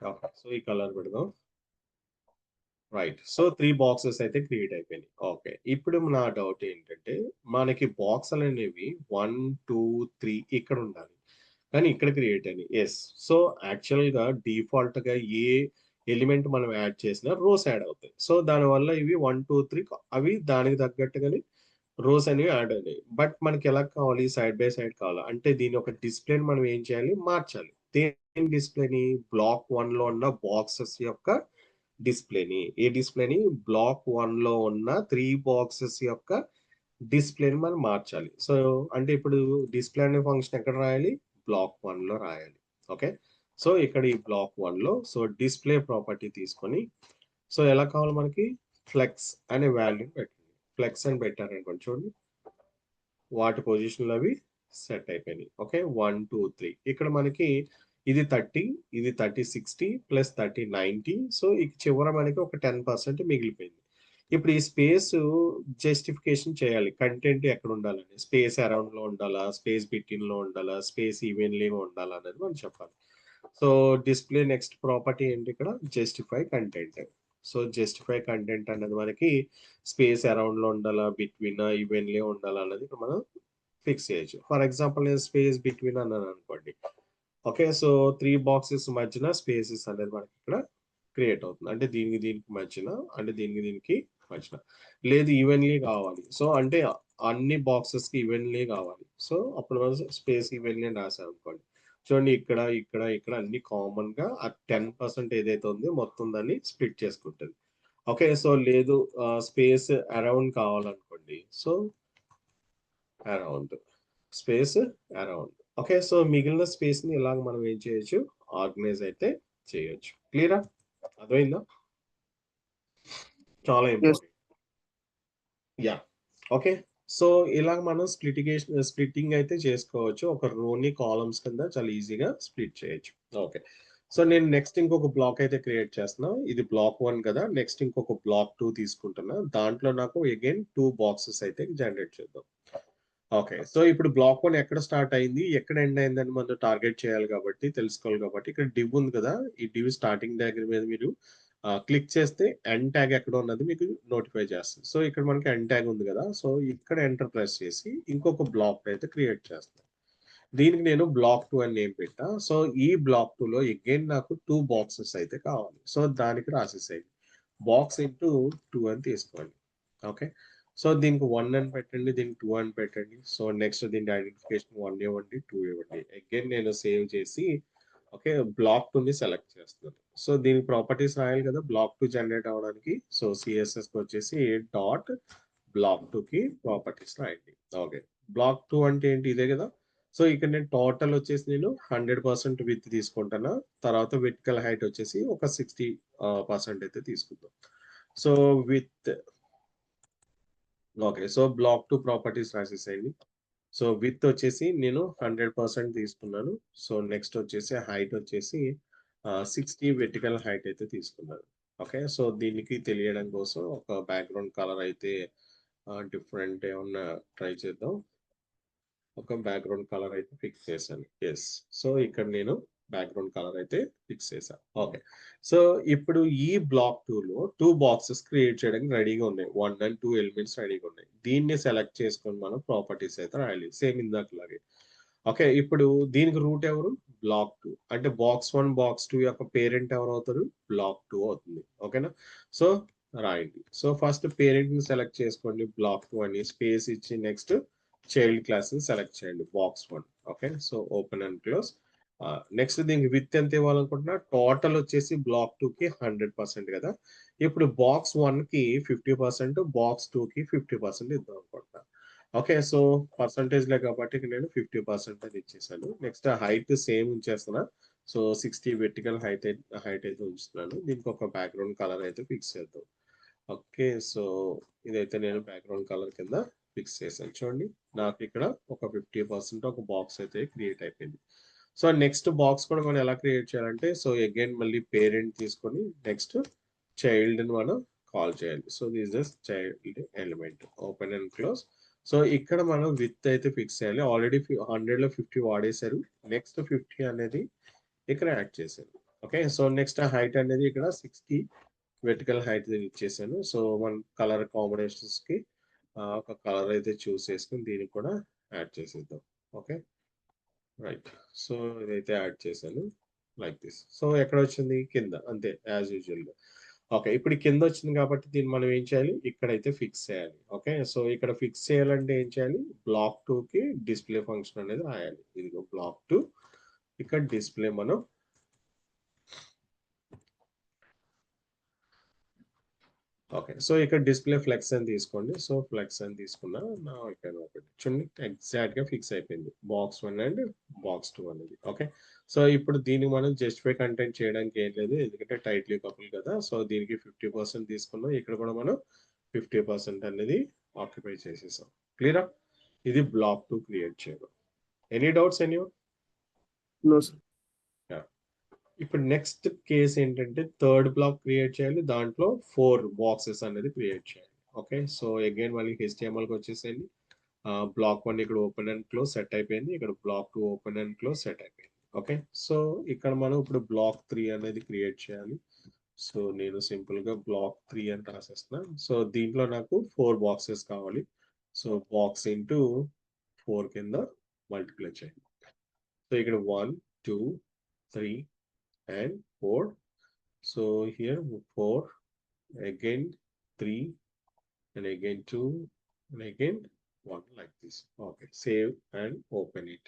ఓకే. సో, ఈ కలర్ పెడదాం. రైట్. సో, 3 బాక్సెస్ అయితే క్రియేట్ అయిపోయినాయి. ఓకే. ఇప్పుడు నా డౌట్ ఏంటంటే, మనకి బాక్సులనేవి 1, 2, 3 ఇక్కడ ఉండాలి. కానీ ఇక్కడ క్రియేట్ అయినాయి. యెస్. సో, యాక్చువల్‌గా డిఫాల్ట్‌గా ఏ ఎలిమెంట్ మనం యాడ్ చేసినా రోస్ యాడ్ అవుతాయి. సో, దానివల్ల ఇవి 1, 2, 3 అవి దానికి తగ్గట్టుగానే రోస్ అనేవి యాడ్ అయినాయి. బట్ మనకెలా కావాలి? సైడ్ బై సైడ్ కావాలి. అంటే దీని ఒక డిస్‌ప్లేని మనం ఏం చేయాలి? మార్చాలి. దేని డిస్‌ప్లేని? బ్లాక్ 1లో ఉన్న బాక్సెస్ యొక్క డిస్‌ప్లేని. ఏ డిస్‌ప్లేని? బ్లాక్ 1లో ఉన్న 3 బాక్సెస్ యొక్క డిస్‌ప్లేని మనం మార్చాలి. సో, అంటే ఇప్పుడు డిస్‌ప్లే అనే ఫంక్షన్ ఎక్కడ రాయాలి? బ్లాక్ 1లో రాయాలి. ఓకే. సో, ఇక్కడ ఈ బ్లాక్ 1లో సో, డిస్‌ప్లే ప్రాపర్టీ తీసుకొని సో, ఎలా కావాలి మనకి? ఫ్లెక్స్ అనే వాల్యూని పెట్టండి. ఫ్లెక్స్ అని పెట్టారనుకోండి చూడండి. వాటి పొజిషన్‌లో అవి సెట్ అయిపోయినాయి. ఓకే. 1, 2, 3 ఇక్కడ మనకి ఇది 30, ఇది 30, 60 ప్లస్ 30, 90 సో, ఇక చివర మనకి ఒక 10% మిగిలిపోయింది. ఇప్పుడు ఈ స్పేసు జస్టిఫికేషన్ చేయాలి. కంటెంట్ ఎక్కడ ఉండాలని. స్పేస్ అరౌండ్‌లో ఉండాలా? స్పేస్ బిట్వీన్‌లో ఉండాలా? స్పేస్ ఈవెన్‌లీగా ఉండాలా? అనేది మనం చెప్పాలి. సో డిస్ప్లే నెక్స్ట్ ప్రాపర్టీ ఏంటి ఇక్కడ justify content. So justify content అనేది మనకి స్పేస్ అరౌండ్ లో ఉండాలా, బిట్వీన్ ఈవెన్లీ ఉండాలా అన్నది ఇక్కడ మనం ఫిక్స్ చేయొచ్చు. ఫర్ ఎగ్జాంపుల్ నేను స్పేస్ బిట్వీన్ అన్నాను అనుకోండి. ఓకే, సో 3 బాక్సెస్ మధ్యన స్పేసెస్ అనేది మనకి ఇక్కడ క్రియేట్ అవుతుంది. అంటే దీనికి దీనికి మధ్యన, అంటే దీనికి దీనికి మధ్యన. లేదు ఈవెన్లీ కావాలి, సో అంటే అన్ని బాక్సెస్ కి ఈవెన్లీ కావాలి. సో అప్పుడు మనం స్పేస్ ఈవెన్లీ అని రాసాం అనుకోండి. చూడండి ఇక్కడ ఇక్కడ ఇక్కడ అన్ని కామన్ గా ఆ 10% ఏదైతే ఉందో మొత్తం దాన్ని స్ప్లిట్ చేసుకుంటుంది. ఓకే, సో లేదు స్పేస్ అరౌండ్ కావాలనుకోండి. So around space around. Okay, so మిగిలిన స్పేస్ ని ఇలాగ మనం ఏం చేయొచ్చు, ఆర్గనైజ్ అయితే చేయొచ్చు. క్లియరా? అర్థమైందా? చాలా Yes. Important. Yeah. Okay, so ఇలాగ మనం స్ప్లిట్టింగ్ అయితే చేసుకోవచ్చు. ఒక రోని కాలమ్స్ కింద చాలా ఈజీగా స్ప్లిట్ చేయొచ్చు. ఓకే, సో నేను నెక్స్ట్ ఇంకొక బ్లాక్ అయితే క్రియేట్ చేస్తున్నా. ఇది బ్లాక్ 1 కదా. నెక్స్ట్ ఇంకొక బ్లాక్ 2 తీసుకుంటున్నా. దాంట్లో నాకు అగైన్ 2 బాక్సెస్ అయితే జనరేట్ చేద్దాం. ఓకే, సో ఇప్పుడు బ్లాక్ 1 ఎక్కడ స్టార్ట్ అయింది, ఎక్కడ ఎండ్ అయిందని మనం టార్గెట్ చేయాలి కాబట్టి, తెలుసుకోవాలి కాబట్టి, ఇక్కడ డివ్ ఉంది కదా. ఈ డివ్ స్టార్టింగ్ డయాగ్రమ్ మీద మీరు క్లిక్ చేస్తే ఎండ్ ట్యాగ్ ఎక్కడ ఉన్నది మీకు నోటిఫై చేస్తుంది. సో ఇక్కడ మనకి ఎండ్ ట్యాగ్ ఉంది కదా. సో ఇక్కడ ఎంటర్ ప్రెస్ చేసి ఇంకొక బ్లాక్ అయితే క్రియేట్ చేస్తాను. దీనికి నేను బ్లాక్ 2 అని నేమ్ పెట్టా. సో ఈ బ్లాక్ 2 లో అగైన్ నాకు 2 బాక్సెస్ అయితే కావాలి. సో దానికి రాసేసేయండి, బాక్స్ ఇంటూ 2 అని తీసుకోండి. ఓకే, సో దీనికి 1 అని పెట్టండి, దీనికి 2 అని పెట్టండి. సో నెక్స్ట్ దీని ఐడెంటిఫికేషన్ 1 ఇవ్వండి, 2 ఇవ్వండి. అగైన్ నేను సేవ్ చేసి ఓకే బ్లాక్ 2 ని సెలెక్ట్ చేస్తున్నాను. సో దీని ప్రాపర్టీస్ రాయాలి కదా బ్లాక్ 2 జనరేట్ అవ్వడానికి. సో సిఎస్ఎస్ వచ్చేసి డాట్ బ్లాక్ 2 కి ప్రాపర్టీస్ రాయండి. ఓకే, బ్లాక్ 2 అంటే ఏంటి, ఇదే కదా. సో ఇక్కడ నేను టోటల్ వచ్చేసి నేను 100% విత్ తీసుకుంటాను. తర్వాత వెర్టికల్ హైట్ వచ్చేసి ఒక 60% అయితే తీసుకుందాం. So with okay, so block 2 properties రాసేసేయండి. సో విత్ వచ్చేసి నేను 100% తీసుకున్నాను. సో నెక్స్ట్ వచ్చేసి హైట్ వచ్చేసి 60 వెర్టికల్ హైట్ అయితే తీసుకున్నాను. ఓకే, సో దీనికి తెలియడం కోసం ఒక బ్యాక్గ్రౌండ్ కలర్ అయితే డిఫరెంట్ ఏమన్నా ట్రై చేద్దాం. ఒక బ్యాక్గ్రౌండ్ కలర్ అయితే ఫిక్స్ చేశాను. ఎస్, సో ఇక్కడ నేను బ్యాక్గ్రౌండ్ కలర్ అయితే ఫిక్స్ చేశాను. ఓకే, సో ఇప్పుడు ఈ బ్లాక్ 2 లో 2 బాక్సెస్ క్రియేట్ చేయడానికి రెడీగా ఉన్నాయి. 1 అండ్ 2 ఎలిమెంట్స్ రెడీగా ఉన్నాయి. దీన్ని సెలెక్ట్ చేసుకొని మనం ప్రాపర్టీస్ అయితే రాయాలి సేమ్ ఇందాకలాగే. ఓకే, ఇప్పుడు దీనికి రూట్ ఎవరు, బ్లాక్ 2. అంటే బాక్స్ 1 బాక్స్ 2 యొక్క పేరెంట్ ఎవరు అవుతారు, బ్లాక్ 2 అవుతుంది. ఓకేనా? సో రాయండి. సో ఫస్ట్ పేరెంట్ ని సెలెక్ట్ చేసుకోండి బ్లాక్ 2 అని, స్పేస్ ఇచ్చి నెక్స్ట్ చైల్డ్ క్లాస్ ని సెలెక్ట్ చేయండి box 1. Okay, so open and close. Next దీనికి విత్ ఎంత ఇవ్వాలనుకుంటున్నా, టోటల్ వచ్చేసి బ్లాక్ 2 కి 100% కదా. ఇప్పుడు బాక్స్ 1 కి 50%, బాక్స్ 2 కి 50% ఇద్దాం అనుకుంటున్నా. ఓకే, సో పర్సంటేజ్ లే కాబట్టి ఇక్కడ నేను 50% ఇచ్చేసాను. నెక్స్ట్ హైట్ సేమ్ ఉంచేస్తున్నా. సో 60 వెర్టికల్ హైట్ అయితే ఉంచుతున్నాను. దీనికి ఒక బ్యాక్గ్రౌండ్ కలర్ అయితే ఫిక్స్ చేద్దాం. ఓకే, సో ఇదైతే నేను బ్యాక్గ్రౌండ్ కలర్ కింద ఫిక్స్ చేశాను. చూడండి నాకు ఇక్కడ ఒక 50% ఒక బాక్స్ అయితే క్రియేట్ అయిపోయింది. సో నెక్స్ట్ బాక్స్ కూడా మనం ఎలా క్రియేట్ చేయాలంటే, సో అగైన్ మళ్ళీ పేరెంట్ తీసుకొని నెక్స్ట్ చైల్డ్ ని మనం కాల్ చేయాలి. So this is child element, open and close. So ఇక్కడ మనం విత్ అయితే ఫిక్స్ చేయాలి. ఆల్రెడీ 100 లో 50 వాడేశారు. నెక్స్ట్ 50 అనేది ఇక్కడ యాడ్ చేశారు. ఓకే, సో నెక్స్ట్ హైట్ అనేది ఇక్కడ 60 వెర్టికల్ హైట్ ఇచ్చేసాను. సో మన కలర్ కాంబినేషన్స్ కి ఒక కలర్ అయితే చూస్ చేసుకుని దీనికి కూడా యాడ్ చేసేద్దాం. Okay, right. సో ఇదైతే యాడ్ చేశాను లైక్ దిస్. సో ఎక్కడ వచ్చింది, కింద, అంతే యాజ్ యూజువల్ గా. ఓకే, ఇప్పుడు కింద వచ్చింది కాబట్టి దీన్ని మనం ఏం చేయాలి, ఇక్కడైతే ఫిక్స్ చేయాలి. ఓకే, సో ఇక్కడ ఫిక్స్ చేయాలంటే ఏం చేయాలి, బ్లాక్ 2 కి డిస్ప్లే ఫంక్షన్ అనేది రాయాలి. ఇదిగో బ్లాక్ 2, ఇక్కడ డిస్ప్లే మనం ఓకే, సో ఇక్కడ డిస్ప్లే ఫ్లెక్స్ అని తీసుకోండి. సో ఫ్లెక్స్ అని తీసుకున్నా నా ఇక్కడ ఒకటి చూడండి ఎగ్జాక్ట్ గా ఫిక్స్ అయిపోయింది బాక్స్ 1 అండ్ బాక్స్ 2 అనేది. ఓకే, సో ఇప్పుడు దీనికి మనం జస్టిఫై కంటెంట్ చేయడానికి ఏం లేదు, ఎందుకంటే టైట్లీ కపుల్ కదా. సో దీనికి 50% తీసుకున్నాం. ఇక్కడ కూడా మనం 50% అనేది ఆక్యుపై చేసేసాం. క్లియరా? ఇది బ్లాక్ 2 క్రియేట్ చేయడం. Any doubts any? No, sir. ఇప్పుడు నెక్స్ట్ కేస్ ఏంటంటే థర్డ్ బ్లాక్ క్రియేట్ చేయాలి. దాంట్లో 4 బాక్సెస్ అనేది క్రియేట్ చేయాలి. ఓకే, సో అగైన్ మళ్ళీ HTML కి వచ్చేసేయండి. బ్లాక్ 1 ఇక్కడ ఓపెన్ అండ్ క్లోజ్ సెట్ అయిపోయింది. ఇక్కడ block 2 open and close set అయిపోయింది. ఓకే. సో ఇక్కడ మనం ఇప్పుడు బ్లాక్ 3 అనేది క్రియేట్ చేయాలి. సో నేను సింపుల్‌గా బ్లాక్ 3 అని రాసేస్తున్నా. సో దీంట్లో నాకు 4 బాక్సెస్ కావాలి. సో బాక్స్ ఇంటూ 4 కింద మల్టిప్లై చేయండి. సో ఇక్కడ 1, 2, 3 and 4. So here 4, again 3, and again 2, and again 1, like this. Okay, save and open it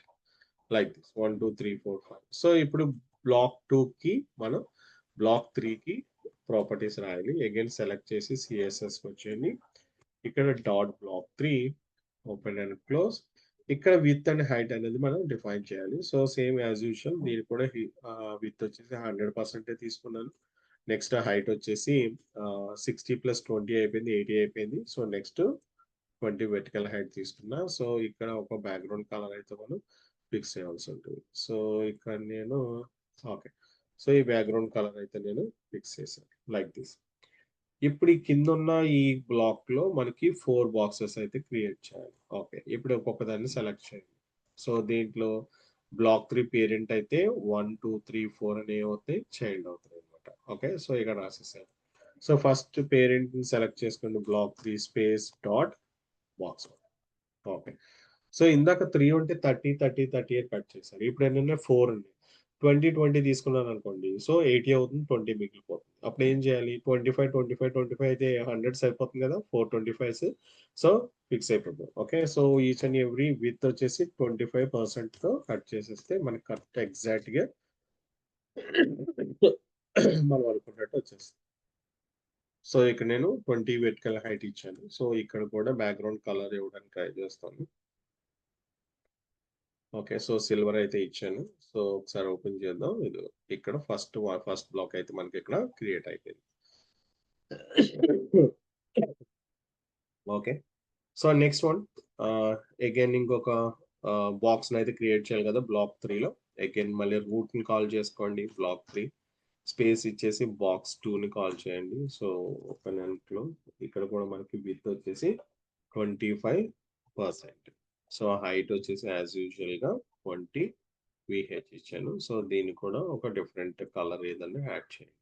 like this. 1, 2, 3, 4, 5. So ఇప్పుడు బ్లాక్ 2 కి మనం బ్లాక్ 3 కి ప్రాపర్టీస్ రాయాలి. అగైన్ సెలెక్ట్ చేసి సిఎస్ఎస్ వచ్చేయండి. ఇక్కడ dot block 3 open and close. ఇక్కడ విత్ అండ్ హైట్ అనేది మనం డిఫైన్ చేయాలి. సో సేమ్ యాజ్ యూజువల్ దీనికి కూడా విత్ వచ్చేసి 100% తీసుకున్నాను. నెక్స్ట్ హైట్ వచ్చేసి 60 + 20 అయిపోయింది, 80 అయిపోయింది. సో నెక్స్ట్ 20 వెర్టికల్ హైట్ తీసుకున్నా. సో ఇక్కడ ఒక బ్యాక్గ్రౌండ్ కలర్ అయితే మనం ఫిక్స్ చేయాల్సి ఉంటుంది. సో ఇక్కడ నేను ఓకే. సో ఈ బ్యాక్గ్రౌండ్ కలర్ అయితే నేను ఫిక్స్ చేశాను లైక్ దిస్. ఇప్పుడు ఈ కింద ఉన్న ఈ బ్లాక్ లో మనకి 4 బాక్సెస్ అయితే క్రియేట్ చేయాలి. ఓకే. ఇప్పుడు ఒక్కొక్క దాన్ని సెలెక్ట్ చేయండి. సో దీంట్లో బ్లాక్ 3 పేరెంట్ అయితే 1, 2, 3, 4 అనేవి అవుతాయి, చైల్డ్ అవుతాయి అనమాట. ఓకే. సో ఇక్కడ రాసేసాను. సో ఫస్ట్ పేరెంట్ ని సెలెక్ట్ చేసుకోండి. Block 3 space dot box. Okay. So ఇందాక 3 ఉంటే 30, 30, 30 అని కట్ చేశారు. ఇప్పుడు ఏంటంటే 4 ఉంది. 20, 20 తీసుకున్నాను అనుకోండి. సో 80 అవుతుంది, 20 మిగిలిపోతుంది. అప్పుడు ఏం చేయాలి? 25, 25, 25 అయితే 100 సరిపోతుంది కదా! 4 25స్. సో ఫిక్స్ అయిపోతుంది. Okay. So each and every with వచ్చేసి 25%తో కట్ చేసేస్తే మనకి కరెక్ట్ ఎగ్జాక్ట్‌గా మనం అనుకున్నట్టు వచ్చేస్తుంది. సో ఇక్కడ నేను 20 వెర్టికల్ హైట్ ఇచ్చాను. సో ఇక్కడ కూడా బ్యాక్‌గ్రౌండ్ కలర్ ఇవ్వడానికి ట్రై చేస్తాను. ఓకే. సో సిల్వర్ అయితే ఇచ్చాను. సో ఒకసారి ఓపెన్ చేద్దాం. ఇది ఇక్కడ ఫస్ట్ బ్లాక్ అయితే మనకి ఇక్కడ క్రియేట్ అయిపోయింది. Okay. So next one again ఇంకొక బాక్స్ అయితే క్రియేట్ చేయాలి కదా బ్లాక్ 3లో. అగైన్ మళ్ళీ రూట్ ని కాల్ చేసుకోండి. బ్లాక్ 3 స్పేస్ ఇచ్చేసి బాక్స్ 2 ని కాల్ చేయండి. So open and close. ఇక్కడ కూడా మనకి విడ్త్ వచ్చేసి 25%. సో హైట్ వచ్చేసి యాజ్ యూజువల్ గా 20 విహెచ్ ఇచ్చాను. సో దీన్ని కూడా ఒక డిఫరెంట్ కలర్ ఏదన్నా యాడ్ చేయండి.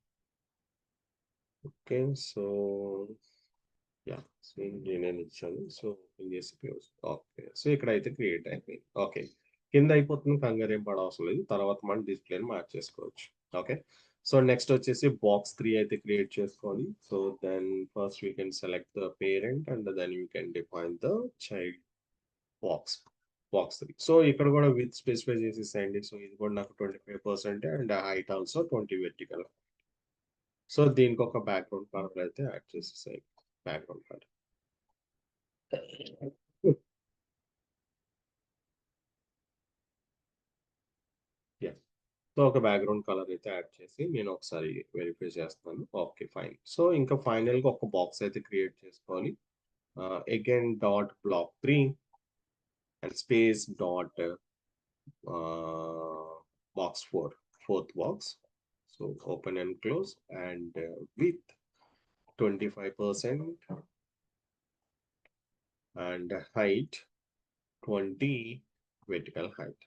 ఓకే. So yeah! సేమ్ నేనే ఇచ్చాను. సో ఓపెన్ చేసి క్లోజ్. ఓకే. సో ఇక్కడైతే క్రియేట్ అయిపోయింది. ఓకే. కింద అయిపోతుంది, కంగారేం పడవసరం లేదు. తర్వాత మనం డిస్‌ప్లేని మార్చేసుకోవచ్చు. ఓకే. సో నెక్స్ట్ వచ్చేసి బాక్స్ 3 అయితే క్రియేట్ చేసుకోవాలి. So then first we can select the parent and then you can define the child box. Box 3. So ఇక్కడ కూడా విడ్త్ స్పెసిఫై చేసేసేయండి. సో ఇది కూడా నాకు 25% and height also 20 vertical. So దీనికి ఒక బ్యాక్‌గ్రౌండ్ కలర్ అయితే యాడ్ చేసేసేయండి. Background colour. యాహ్! సో ఒక బ్యాక్‌గ్రౌండ్ కలర్ అయితే యాడ్ చేసి నేను ఒకసారి వెరిఫై చేస్తాను. ఓకే. ఫైన్. సో ఇంకా ఫైనల్‌గా ఒక బాక్స్ అయితే క్రియేట్ చేసుకోవాలి. Again dot block 3 and space dot box 4, fourth box. So open and close and width 25% and height 20 vertical height.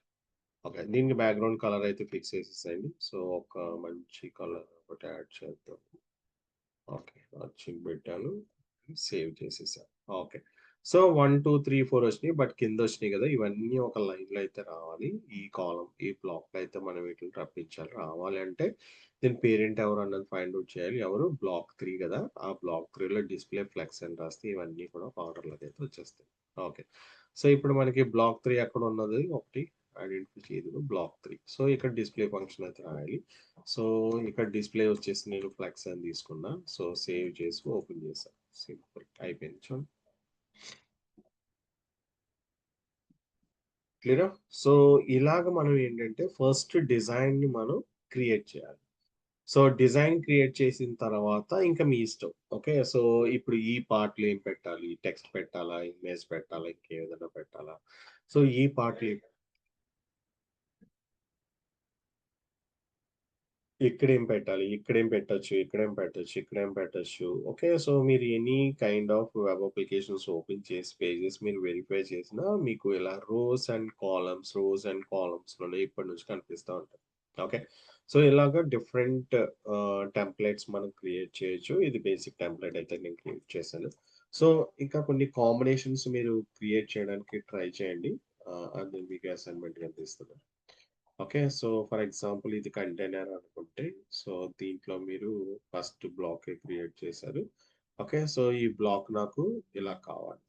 Okay. దీనికి బ్యాక్‌గ్రౌండ్ కలర్ అయితే ఫిక్స్ చేసేసేయండి. సో ఒక మంచి కలర్ ఒకటి యాడ్ చేద్దాం. ఓకే. వచ్చింది పెట్టాను. సేవ్ చేసేసాను. ఓకే. సో 1, 2, 3, 4 వచ్చినాయి. బట్ కిందొచ్చినాయి గదా! ఇవన్నీ ఒక లైన్‌లో అయితే రావాలి. ఈ కాలమ్, ఈ బ్లాక్‌లో అయితే మనం వీటిని రప్పించాలి. రావాలి అంటే దీని పేరెంట్ ఎవరు అన్నది ఫైండ్ ఔట్ చేయాలి. ఎవరు? బ్లాక్ 3 గదా! ఆ బ్లాక్ 3లో డిస్‌ప్లే ఫ్లెక్స్ అని రాస్తే ఇవన్నీ కూడా ఒక ఆర్డర్‌లోకి అయితే వచ్చేస్తాయి. ఓకే. సో ఇప్పుడు మనకి బ్లాక్ 3 ఎక్కడ ఉన్నది? ఒకటి ఐడెంటిఫై చేయదు. బ్లాక్ 3. సో ఇక్కడ డిస్‌ప్లే ఫంక్షన్ అయితే రాయాలి. సో ఇక్కడ డిస్‌ప్లే వచ్చేసి నేను ఫ్లెక్స్ అని తీసుకున్నా. సో సేవ్ చేసి ఓపెన్ చేశాను. సింపుల్ అయిపోయింది చూడండి. క్లియరా? సో ఇలాగ మనం ఏంటంటే ఫస్ట్ డిజైన్‌ని మనం క్రియేట్ చేయాలి. సో డిజైన్ క్రియేట్ చేసిన తర్వాత ఇంకా మీ ఇష్టం. ఓకే. సో ఇప్పుడు ఈ పార్ట్‌లో ఏం పెట్టాలి? టెక్స్ట్ పెట్టాలా? ఇమేజ్ పెట్టాలా? ఇంకేదైనా పెట్టాలా? సో ఈ పార్ట్‌లో ఇక్కడేం పెట్టాలి? ఇక్కడేం పెట్టొచ్చు? ఇక్కడేం పెట్టొచ్చు? ఇక్కడేం పెట్టొచ్చు? ఓకే. సో, మీరు any kind of web applications open చేసి పేజెస్ మీరు వెరిఫై చేసినా మీకు ఇలా రోస్ అండ్ కాలమ్స్‌లోనే ఇప్పటి నుంచి కనిపిస్తా ఉంటాయి. ఓకే. సో, ఇలాగ డిఫరెంట్ టెంప్లేట్స్ మనం క్రియేట్ చేయొచ్చు. ఇది బేసిక్ టెంప్లేట్ అయితే నేను క్రియేట్ చేశాను. సో, ఇంకా కొన్ని కాంబినేషన్స్ మీరు క్రియేట్ చేయడానికి ట్రై చేయండి. అది నేను మీకు అసైన్‌మెంట్ కింద ఇస్తున్నాను. ఓకే. సో, ఫర్ ఎగ్జాంపుల్ ఇది కంటైనర్ అనుకుంటే, సో, దీంట్లో మీరు ఫస్ట్ బ్లాకే క్రియేట్ చేశారు. ఓకే. సో, ఈ బ్లాక్ నాకు ఇలా కావాలి.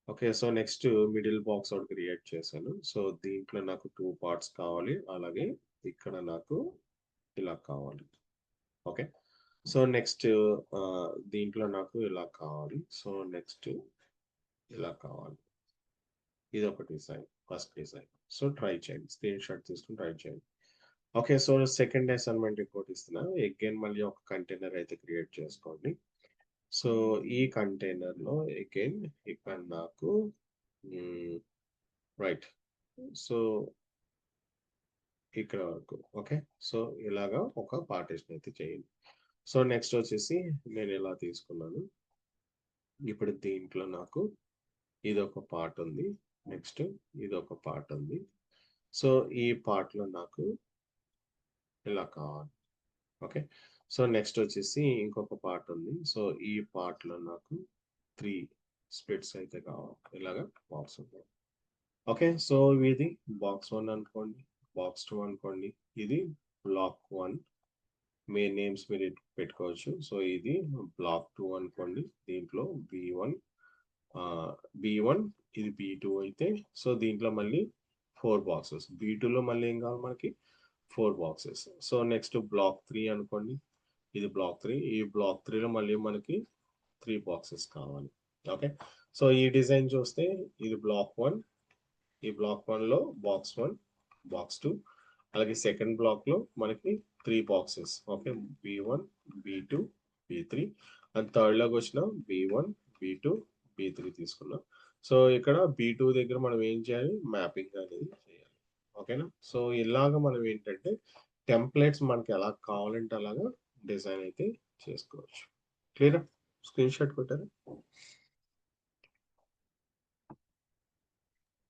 Okay. So, next middle box ఒకటి క్రియేట్ చేశాను. సో, దీంట్లో నాకు 2 పార్ట్స్ కావాలి. అలాగే ఇక్కడ నాకు ఇలా కావాలి. ఓకే. సో, నెక్స్ట్ దీంట్లో నాకు ఇలా కావాలి. సో, నెక్స్ట్ ఇలా కావాలి. ఇదొక design. First design. So, try చేయండి. స్క్రీన్‌షాట్ తీసుకొని ట్రై చేయండి. ఓకే. సో, సెకండ్ అసైన్‌మెంట్ ఇంకోటి ఇస్తున్నా. అగైన్ మళ్ళీ ఒక కంటైనర్ అయితే క్రియేట్ చేసుకోండి. సో, ఈ కంటైనర్‌లో అగైన్ ఇక్కడ నాకు హ్మ్. రైట్. సో, ఇక్కడ వరకు. ఓకే. సో, ఇలాగా ఒక పార్టిషన్ అయితే చేయండి. సో, నెక్స్ట్ వచ్చేసి నేను ఇలా తీసుకున్నాను. ఇప్పుడు దీంట్లో నాకు ఇదొక పార్ట్ ఉంది. నెక్స్ట్ ఇదొక పార్ట్ ఉంది. సో, ఈ పార్ట్‌లో నాకు ఇలా కావాలి. ఓకే. సో, నెక్స్ట్ వచ్చేసి ఇంకొక పార్ట్ ఉంది. సో, ఈ పార్ట్‌లో నాకు 3 స్ప్లిట్స్ అయితే కావాలి. ఇలాగా బాక్స్ ఉంది. ఓకే. సో, ఇది బాక్స్ 1 అనుకోండి. బాక్స్ 2 అనుకోండి. ఇది బ్లాక్ 1 మీ నేమ్స్ మీరు పెట్టుకోవచ్చు. సో, ఇది బ్లాక్ 2 అనుకోండి. దీంట్లో బి1 బి1 ఇది బి2 అయితే సో, దీంట్లో మళ్ళీ 4 బాక్సెస్. బి2లో మళ్ళీ ఏం కావాలి మనకి 4 బాక్సెస్. సో, నెక్స్ట్ బ్లాక్ 3 అనుకోండి. ఇది బ్లాక్ 3. ఈ బ్లాక్ 3లో మళ్ళీ మనకి 3 బాక్సెస్ కావాలి. ఓకే. సో, ఈ డిజైన్ చూస్తే ఇది బ్లాక్ 1. ఈ బ్లాక్ 1లో బాక్స్ 1, బాక్స్ 2 అలాగే సెకండ్ బ్లాక్‌లో మనకి 3 బాక్సెస్. ఓకే. బి1, బి2, బి3 అండ్ థర్డ్‌లోకొచ్చిన బి1, బి2, బి3 తీసుకున్నాం. సో, ఇక్కడ బి2 దగ్గర మనం ఏం చేయాలి? మ్యాపింగ్ అనేది చేయాలి. ఓకేనా? సో, ఇలాగ మనం ఏంటంటే టెంప్లేట్స్ మనకి ఎలా కావాలంటే అలాగా డిజైన్ అయితే చేసుకోవచ్చు. క్లియరా? స్క్రీన్‌షాట్ కొట్టారా?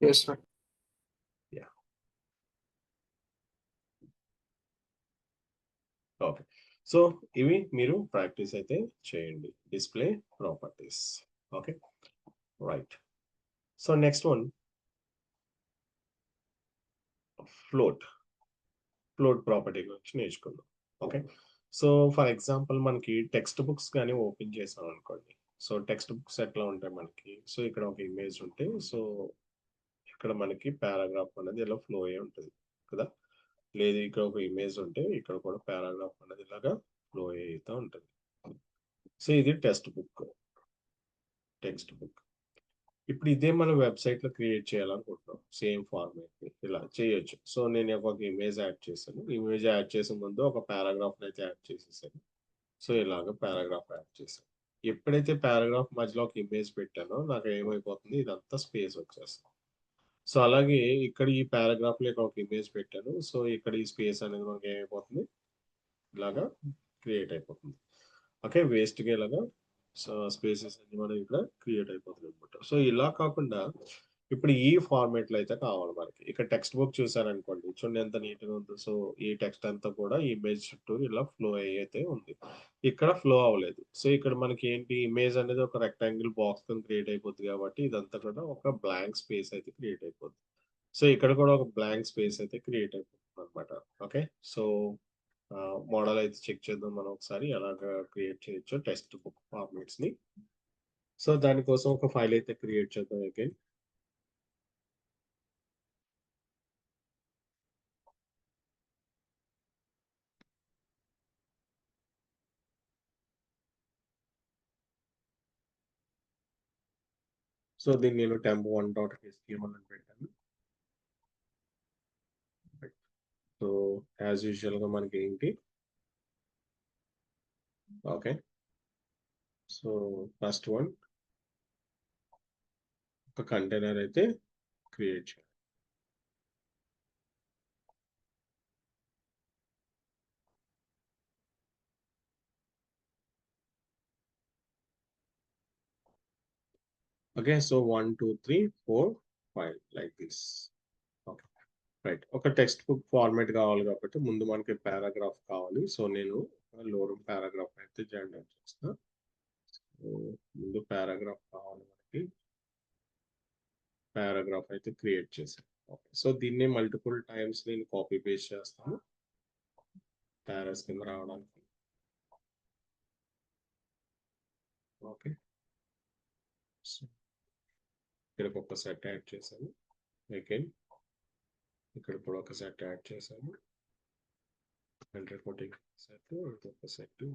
Yes, sir. Yeah! Okay. So, ఇవి మీరు ప్రాక్టీస్ అయితే చేయండి. Display properties. Okay. Right. So, next one float. Float property గురించి నేర్చుకుందాం. ఓకే. సో, ఫర్ ఎగ్జాంపుల్ మనకి టెక్స్ట్ బుక్స్ గాని ఓపెన్ చేసామనుకోండి. సో, టెక్స్ట్ బుక్స్ ఎట్లా ఉంటాయి మనకి? సో, ఇక్కడ ఒక ఇమేజ్ ఉంటే సో, ఇక్కడ మనకి పారాగ్రాఫ్ అనేది ఇలా ఫ్లో అయ్యి ఉంటది కదా! లేదు ఇక్కడ ఒక ఇమేజ్ ఉంటే ఇక్కడ కూడా పారాగ్రాఫ్ అనేది ఇలాగా ఫ్లో అయితా ఉంటది. సో, ఇది టెక్స్ట్ బుక్. ఇప్పుడు ఇదే మనం వెబ్‌సైట్‌లో క్రియేట్ చేయాలనుకుంటున్నాం. సేమ్ ఫార్మాట్‌ని ఇలా చేయొచ్చు. సో, నేను ఒక ఇమేజ్ యాడ్ చేశాను. ఇమేజ్ యాడ్ చేసే ముందు ఒక పారాగ్రాఫ్‌నయితే యాడ్ చేసేసాను. సో, ఇలాగ పారాగ్రాఫ్ యాడ్ చేశాను. ఎప్పుడైతే పారాగ్రాఫ్ మధ్యలో ఒక ఇమేజ్ పెట్టానో నాకు ఏమైపోతుంది ఇదంతా స్పేస్ వచ్చేస్తుంది. సో, అలాగే ఇక్కడ ఈ పారాగ్రాఫ్‌లో ఇక్కడ ఒక ఇమేజ్ పెట్టాను. సో, ఇక్కడ ఈ స్పేస్ అనేది మనకి ఏమైపోతుంది ఇలాగా క్రియేట్ అయిపోతుంది. ఓకే. వేస్ట్‌గా ఇలాగా స్పేసెస్ అన్నీ మనకి ఇక్కడ క్రియేట్ అయిపోతున్నాయన్నమాట. సో, ఇలా కాకుండా ఇప్పుడు ఈ ఫార్మాట్‌లో అయితే కావాలి మనకి. ఇక్కడ టెక్స్ట్ బుక్ చూసారనుకోండి. చూడండి ఎంత నీట్‌గా ఉందో. సో, ఈ టెక్స్ట్ అంతా కూడా ఈ ఇమేజ్ చుట్టూ ఇలా ఫ్లో అయ్యి అయితే ఉంది. ఇక్కడ ఫ్లో అవ్వలేదు. సో, ఇక్కడ మనకి ఏంటి ఇమేజ్ అనేది ఒక రెక్టాంగిల్ బాక్స్ కింద క్రియేట్ అయిపోద్ది కాబట్టి ఇదంతా కూడా ఒక బ్లాంక్ స్పేస్ అయితే క్రియేట్ అయిపోద్ది. సో, ఇక్కడ కూడా ఒక బ్లాంక్ స్పేస్ అయితే క్రియేట్ అయిపోతుందన్నమాట. ఓకే. సో మోడల్ అయితే చెక్ చేద్దాం మనం ఒకసారి ఎలాగా క్రియేట్ చేయొచ్చో టెక్స్ట్ బుక్ ఫార్మాట్స్‌ని. సో, దానికోసం ఒక ఫైల్ అయితే క్రియేట్ చేద్దాం అగైన్. సో, దీన్ని నేను temp1 డాట్ HTML అని పెట్టాను. సో, యాజ్ యూజువల్‌గా మనకి ఏంటి ఓకే. సో, ఫస్ట్ వన్ ఒక కంటైనర్ అయితే క్రియేట్ చేయాలి. Okay, so 1, 2, 3, 4, 5 like this. Okay, right. ఒక టెక్స్ట్ బుక్ ఫార్మాట్ కావాలి కాబట్టి ముందు మనకి పారాగ్రాఫ్ కావాలి. సో నేను లోవర్ పారాగ్రాఫ్ అయితే జనరేట్ చేస్తా. సో ముందు పారాగ్రాఫ్ కావాలి మనకి. పారాగ్రాఫ్ అయితే క్రియేట్ చేశాను. ఓకే, సో దీన్ని మల్టిపుల్ టైమ్స్ నేను కాపీ పేస్ట్ చేస్తాను పారాస్ కింద రావడానికి. ఓకే, సో ఇక్కడ ఒక సెట్ యాడ్ చేశాను. అగైన్ ఇక్కడ కూడా ఒక సెట్ యాడ్ చేశాను. ఎంటర్ కొట్టింగ్ సెట్, ఇంకొక సెట్.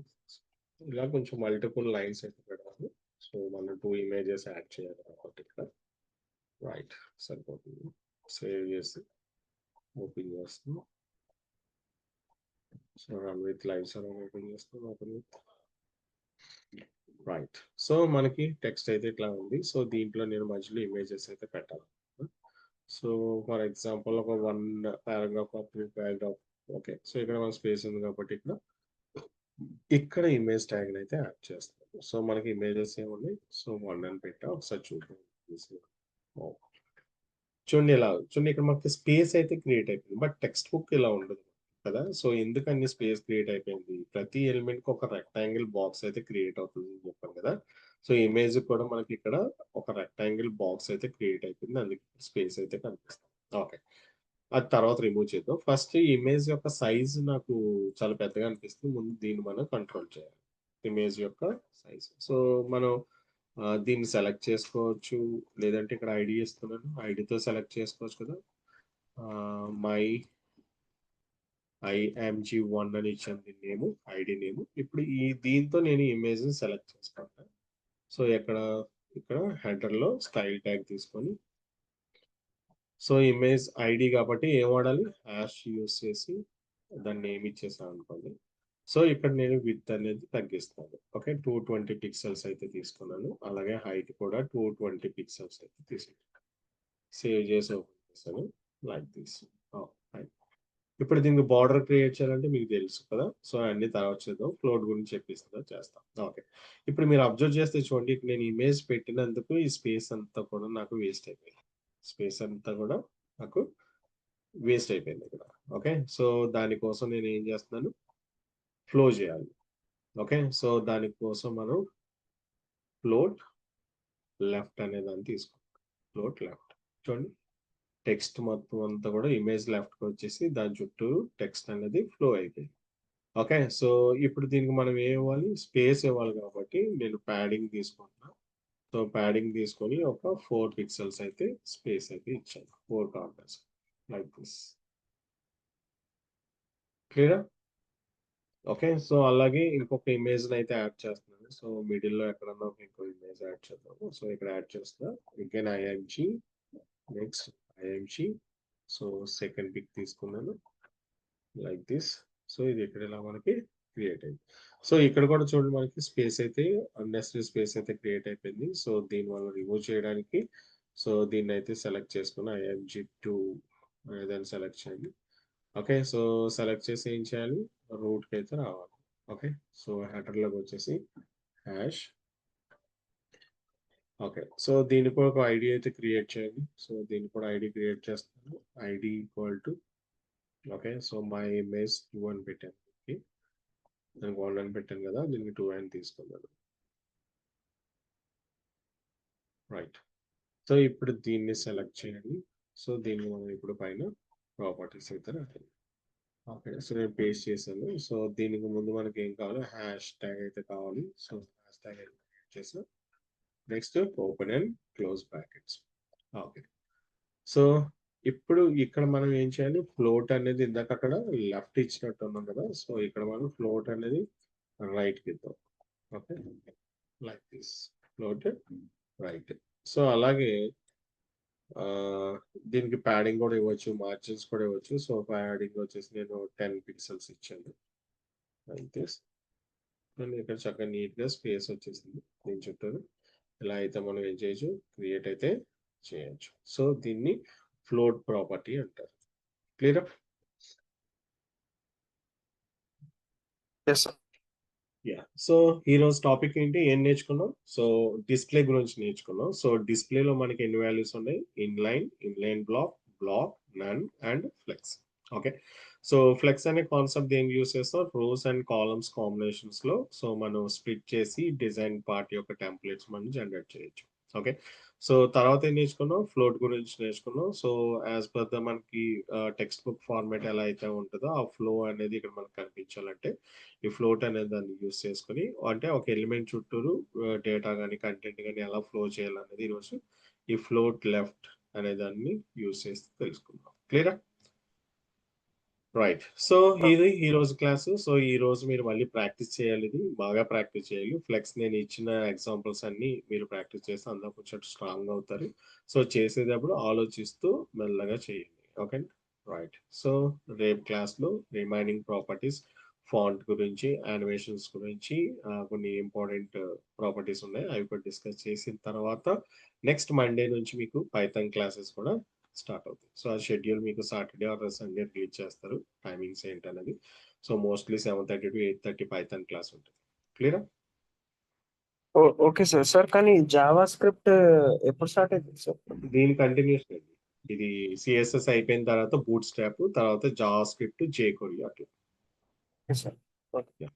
ఇలా కొంచెం మల్టిపుల్ లైన్స్ అయితే పెడతాను. సో మనం 2 ఇమేజెస్ యాడ్ చేయాలి కాబట్టి ఇక్కడ. రైట్, సరిపోతుంది. సేవ్ చేసి ఓపెన్ చేస్తాం. So run with live server open చేస్తాం. Open with right. సో మనకి టెక్స్ట్ అయితే ఇట్లా ఉంది. సో దీంట్లో నేను మధ్యలో ఇమేజెస్ అయితే పెట్టాలి. సో ఫర్ ఎగ్జాంపుల్ ఒక 1 పారాగ్రాఫ్ 2 పారాగ్రాఫ్. ఓకే, సో ఇక్కడ మన స్పేస్ ఉంది కాబట్టి ఇక్కడ ఇమేజ్ ట్యాగ్ అయితే యాడ్ చేస్తాం. సో మనకి ఇమేజెస్ ఏమున్నాయి. సో 1 అని పెట్టా, ఒకసారి చూద్దాం. చూడండి ఇలా, చూడండి ఇక్కడ మనకి స్పేస్ అయితే క్రియేట్ అయిపోయింది. బట్ టెక్స్ట్ బుక్ ఇలా ఉండదు కదా. సో ఎందుకని స్పేస్ క్రియేట్ అయిపోయింది, ప్రతి ఎలిమెంట్ కి ఒక రెక్టాంగిల్ బాక్స్ అయితే క్రియేట్ అవుతుంది అని చెప్పాను కదా. సో ఇమేజ్ కూడా మనకి ఇక్కడ ఒక రెక్టాంగిల్ బాక్స్ అయితే క్రియేట్ అయిపోయింది, అందుకే స్పేస్ అయితే కనిపిస్తుంది. ఓకే, అది తర్వాత రిమూవ్ చేద్దాం. ఫస్ట్ ఈ ఇమేజ్ యొక్క సైజ్ నాకు చాలా పెద్దగా అనిపిస్తుంది. ముందు దీన్ని మనం కంట్రోల్ చేయాలి, ఇమేజ్ యొక్క సైజ్. సో మనం దీన్ని సెలెక్ట్ చేసుకోవచ్చు, లేదంటే ఇక్కడ ఐడి ఇస్తున్నాను, ఐడితో సెలెక్ట్ చేసుకోవచ్చు కదా. మై IMG1 అని ఇచ్చాను దీని నేమ్, ఐడి నేమ్. ఇప్పుడు దీంతో నేను ఇమేజ్ ని సెలెక్ట్ చేసుకుంటాను. సో ఇక్కడ హెడర్ లో స్టైల్ ట్యాగ్ తీసుకొని, సో ఇమేజ్ ఐడి కాబట్టి ఏం వాడాలి, హ్యాష్ యూస్ చేసి దాన్ని నేమ్ ఇచ్చేసాను అనుకోండి. సో ఇక్కడ నేను విడ్త్ అనేది తగ్గిస్తాను. ఓకే, 220 పిక్సెల్స్ అయితే తీసుకున్నాను. అలాగే హైట్ కూడా 220 పిక్సెల్స్ అయితే తీసుకున్నాను. సేవ్ చేసి ఓపెన్ చేస్తాను లైక్ దిస్. ఇప్పుడు దీనికి బార్డర్ క్రియేట్ చేయాలంటే మీకు తెలుసు కదా. సో అన్ని తర్వాత చేద్దాం, ఫ్లోట్ గురించి చెప్పిస్తుందా చేస్తాం. ఓకే, ఇప్పుడు మీరు అబ్జర్వ్ చేస్తే చూడండి, నేను ఇమేజ్ పెట్టినందుకు ఈ స్పేస్ అంతా కూడా నాకు వేస్ట్ అయిపోయింది. స్పేస్ అంతా కూడా నాకు వేస్ట్ అయిపోయింది ఇక్కడ. ఓకే, సో దానికోసం నేను ఏం చేస్తున్నాను, ఫ్లో చేయాలి. ఓకే, సో దానికోసం మనం ఫ్లోట్ లెఫ్ట్ అనే దాన్ని తీసుకుంటాం. ఫ్లోట్ లెఫ్ట్ చూడండి, టెక్స్ట్ మొత్తం అంతా కూడా ఇమేజ్ లెఫ్ట్కి వచ్చేసి దాని చుట్టూ టెక్స్ట్ అనేది ఫ్లో అయిపోయింది. ఓకే, సో ఇప్పుడు దీనికి మనం ఏం ఇవ్వాలి, స్పేస్ ఇవ్వాలి కాబట్టి నేను ప్యాడింగ్ తీసుకుంటున్నా. సో ప్యాడింగ్ తీసుకొని ఒక 4 పిక్సెల్స్ అయితే స్పేస్ అయితే ఇచ్చాను, 4 corners like this. Clear? Okay, so అలాగే ఇంకొక ఇమేజ్ అయితే యాడ్ చేస్తున్నాను. సో మిడిల్ లో ఎక్కడన్నా ఇంకో ఇమేజ్ యాడ్ చేద్దాము. సో ఇక్కడ యాడ్ చేస్తున్నా. Again IMG, next IMG. So second pick తీసుకున్నాను లైక్ దిస్. సో ఇది ఇక్కడ ఇలా మనకి క్రియేట్ అయింది. సో ఇక్కడ కూడా చూడండి, మనకి స్పేస్ అయితే అన్నెసరీ స్పేస్ అయితే క్రియేట్ అయిపోయింది. సో దీని వల్ల రిమూవ్ చేయడానికి, సో దీన్ని అయితే సెలెక్ట్ చేసుకుని IMG2 దాన్ని సెలెక్ట్ చేయాలి. ఓకే, సో సెలెక్ట్ చేసి ఏం చేయాలి, రూట్కి అయితే రావాలి. ఓకే, సో హెడర్లోకి వచ్చేసి హ్యాష్. ఓకే, సో దీనికి కూడా ఒక ఐడి అయితే క్రియేట్ చేయాలి. సో దీనికి కూడా ఐడి క్రియేట్ చేస్తాను. ID equal to, okay, so my image 2 అని పెట్టాను. ఓకే, నేను 1 అని పెట్టాను కదా, దీనికి 2 అని తీసుకున్నాను. రైట్, సో ఇప్పుడు దీన్ని సెలెక్ట్ చేయండి. సో దీన్ని మనం ఇప్పుడు పైన ప్రాపర్టీస్ అయితే రాయాలి. ఓకే, సో నేను పేస్ట్ చేశాను. సో దీనికి ముందు మనకి ఏం కావాలి, హ్యాష్ ట్యాగ్ అయితే కావాలి. సో హ్యాష్ ట్యాగ్ అయితే క్రియేట్ చేసాం. Next open and close brackets. Okay, so ఇప్పుడు ఇక్కడ మనం ఏం చేయాలి, ఫ్లోట్ అనేది ఇందాక అక్కడ లెఫ్ట్ ఇచ్చినట్టు ఉన్నాం కదా. సో ఇక్కడ మనం ఫ్లోట్ అనేది రైట్ కి ఇద్దాం. Okay, like this, float right. So అలాగే దీనికి ప్యాడింగ్ కూడా ఇవ్వచ్చు, మార్జిన్స్ కూడా ఇవ్వచ్చు. సో ప్యాడింగ్ వచ్చేసి నేను 10 పిక్సెల్స్ ఇచ్చాను లైక్ దిస్. ఇక్కడ చక్కగా నీట్ గా స్పేస్ వచ్చేసింది దీని చుట్టూ. ఇలా అయితే మనం ఏం చేయొచ్చు, క్రియేట్ అయితే చేయొచ్చు. సో దీన్ని ఫ్లోట్ ప్రాపర్టీ అంటారు. క్లియర్? Yes, sir. సో ఈరోజు టాపిక్ ఏంటి, ఏం నేర్చుకున్నాం? సో డిస్ప్లే గురించి నేర్చుకున్నాం. సో డిస్ప్లేలో మనకి ఎన్ని వాల్యూస్ ఉన్నాయి? Inline block, none and flex. Okay. So flex అనే కాన్సెప్ట్ దేనికి యూస్ చేస్తాం? రోస్ అండ్ కాలమ్స్ కాంబినేషన్స్ లో. సో మనం స్ప్లిట్ చేసి డిజైన్ పార్ట్ యొక్క టెంప్లెట్స్ మనం జనరేట్ చేయొచ్చు. ఓకే. సో తర్వాత ఏం నేర్చుకున్నాం? ఫ్లోట్ గురించి నేర్చుకున్నాం. సో యాజ్ పర్ ద మనకి టెక్స్ట్ బుక్ ఫార్మాట్ ఎలా అయితే ఉంటుందో ఆ ఫ్లో అనేది ఇక్కడ మనకు కనిపించాలంటే ఈ ఫ్లోట్ అనేది దాన్ని యూస్ చేసుకుని, అంటే ఒక ఎలిమెంట్ చుట్టూరు డేటా కానీ కంటెంట్ కానీ ఎలా ఫ్లో చేయాలనేది ఈరోజు ఈ ఫ్లోట్ లెఫ్ట్ అనే దాన్ని యూస్ చేసి తెలుసుకుందాం. క్లియరా? రైట్. సో ఇది ఈ రోజు క్లాసు. సో ఈ రోజు మీరు మళ్ళీ ప్రాక్టీస్ చేయాలి, ఇది బాగా ప్రాక్టీస్ చేయాలి. ఫ్లెక్స్ నేను ఇచ్చిన ఎగ్జాంపుల్స్ అన్ని మీరు ప్రాక్టీస్ చేస్తే అందులో కొంచెం స్ట్రాంగ్ అవుతారు. సో చేసేటప్పుడు ఆలోచిస్తూ మెల్లగా చేయండి. ఓకే. రైట్. సో రేపు క్లాస్లో రిమైనింగ్ ప్రాపర్టీస్, ఫాంట్ గురించి, యానిమేషన్స్ గురించి కొన్ని ఇంపార్టెంట్ ప్రాపర్టీస్ ఉన్నాయి, అవి కూడా డిస్కస్ చేసిన తర్వాత నెక్స్ట్ మండే నుంచి మీకు పైథాన్ క్లాసెస్ కూడా స్టార్ట్ అవుతుంది. సో ఆ షెడ్యూల్ మీకు సాటర్డే ఆర్ సండే రిలీజ్ చేస్తారు, టైమింగ్స్ ఏంటనేది. So mostly 7:30 to 8:30 Python class ఉంటుంది. క్లియరా? ఓకే సార్ కానీ జావా స్క్రిప్ట్ ఎప్పుడు స్టార్ట్ అవుతుంది సార్? దీని కంటిన్యూషన్ అండి. ఇది సిఎస్ఎస్ అయిపోయిన తర్వాత బూట్ స్ట్రాప్, తర్వాత జావా స్క్రిప్ట్, జేకోరీ అట్లా. Okay sir. Yeah.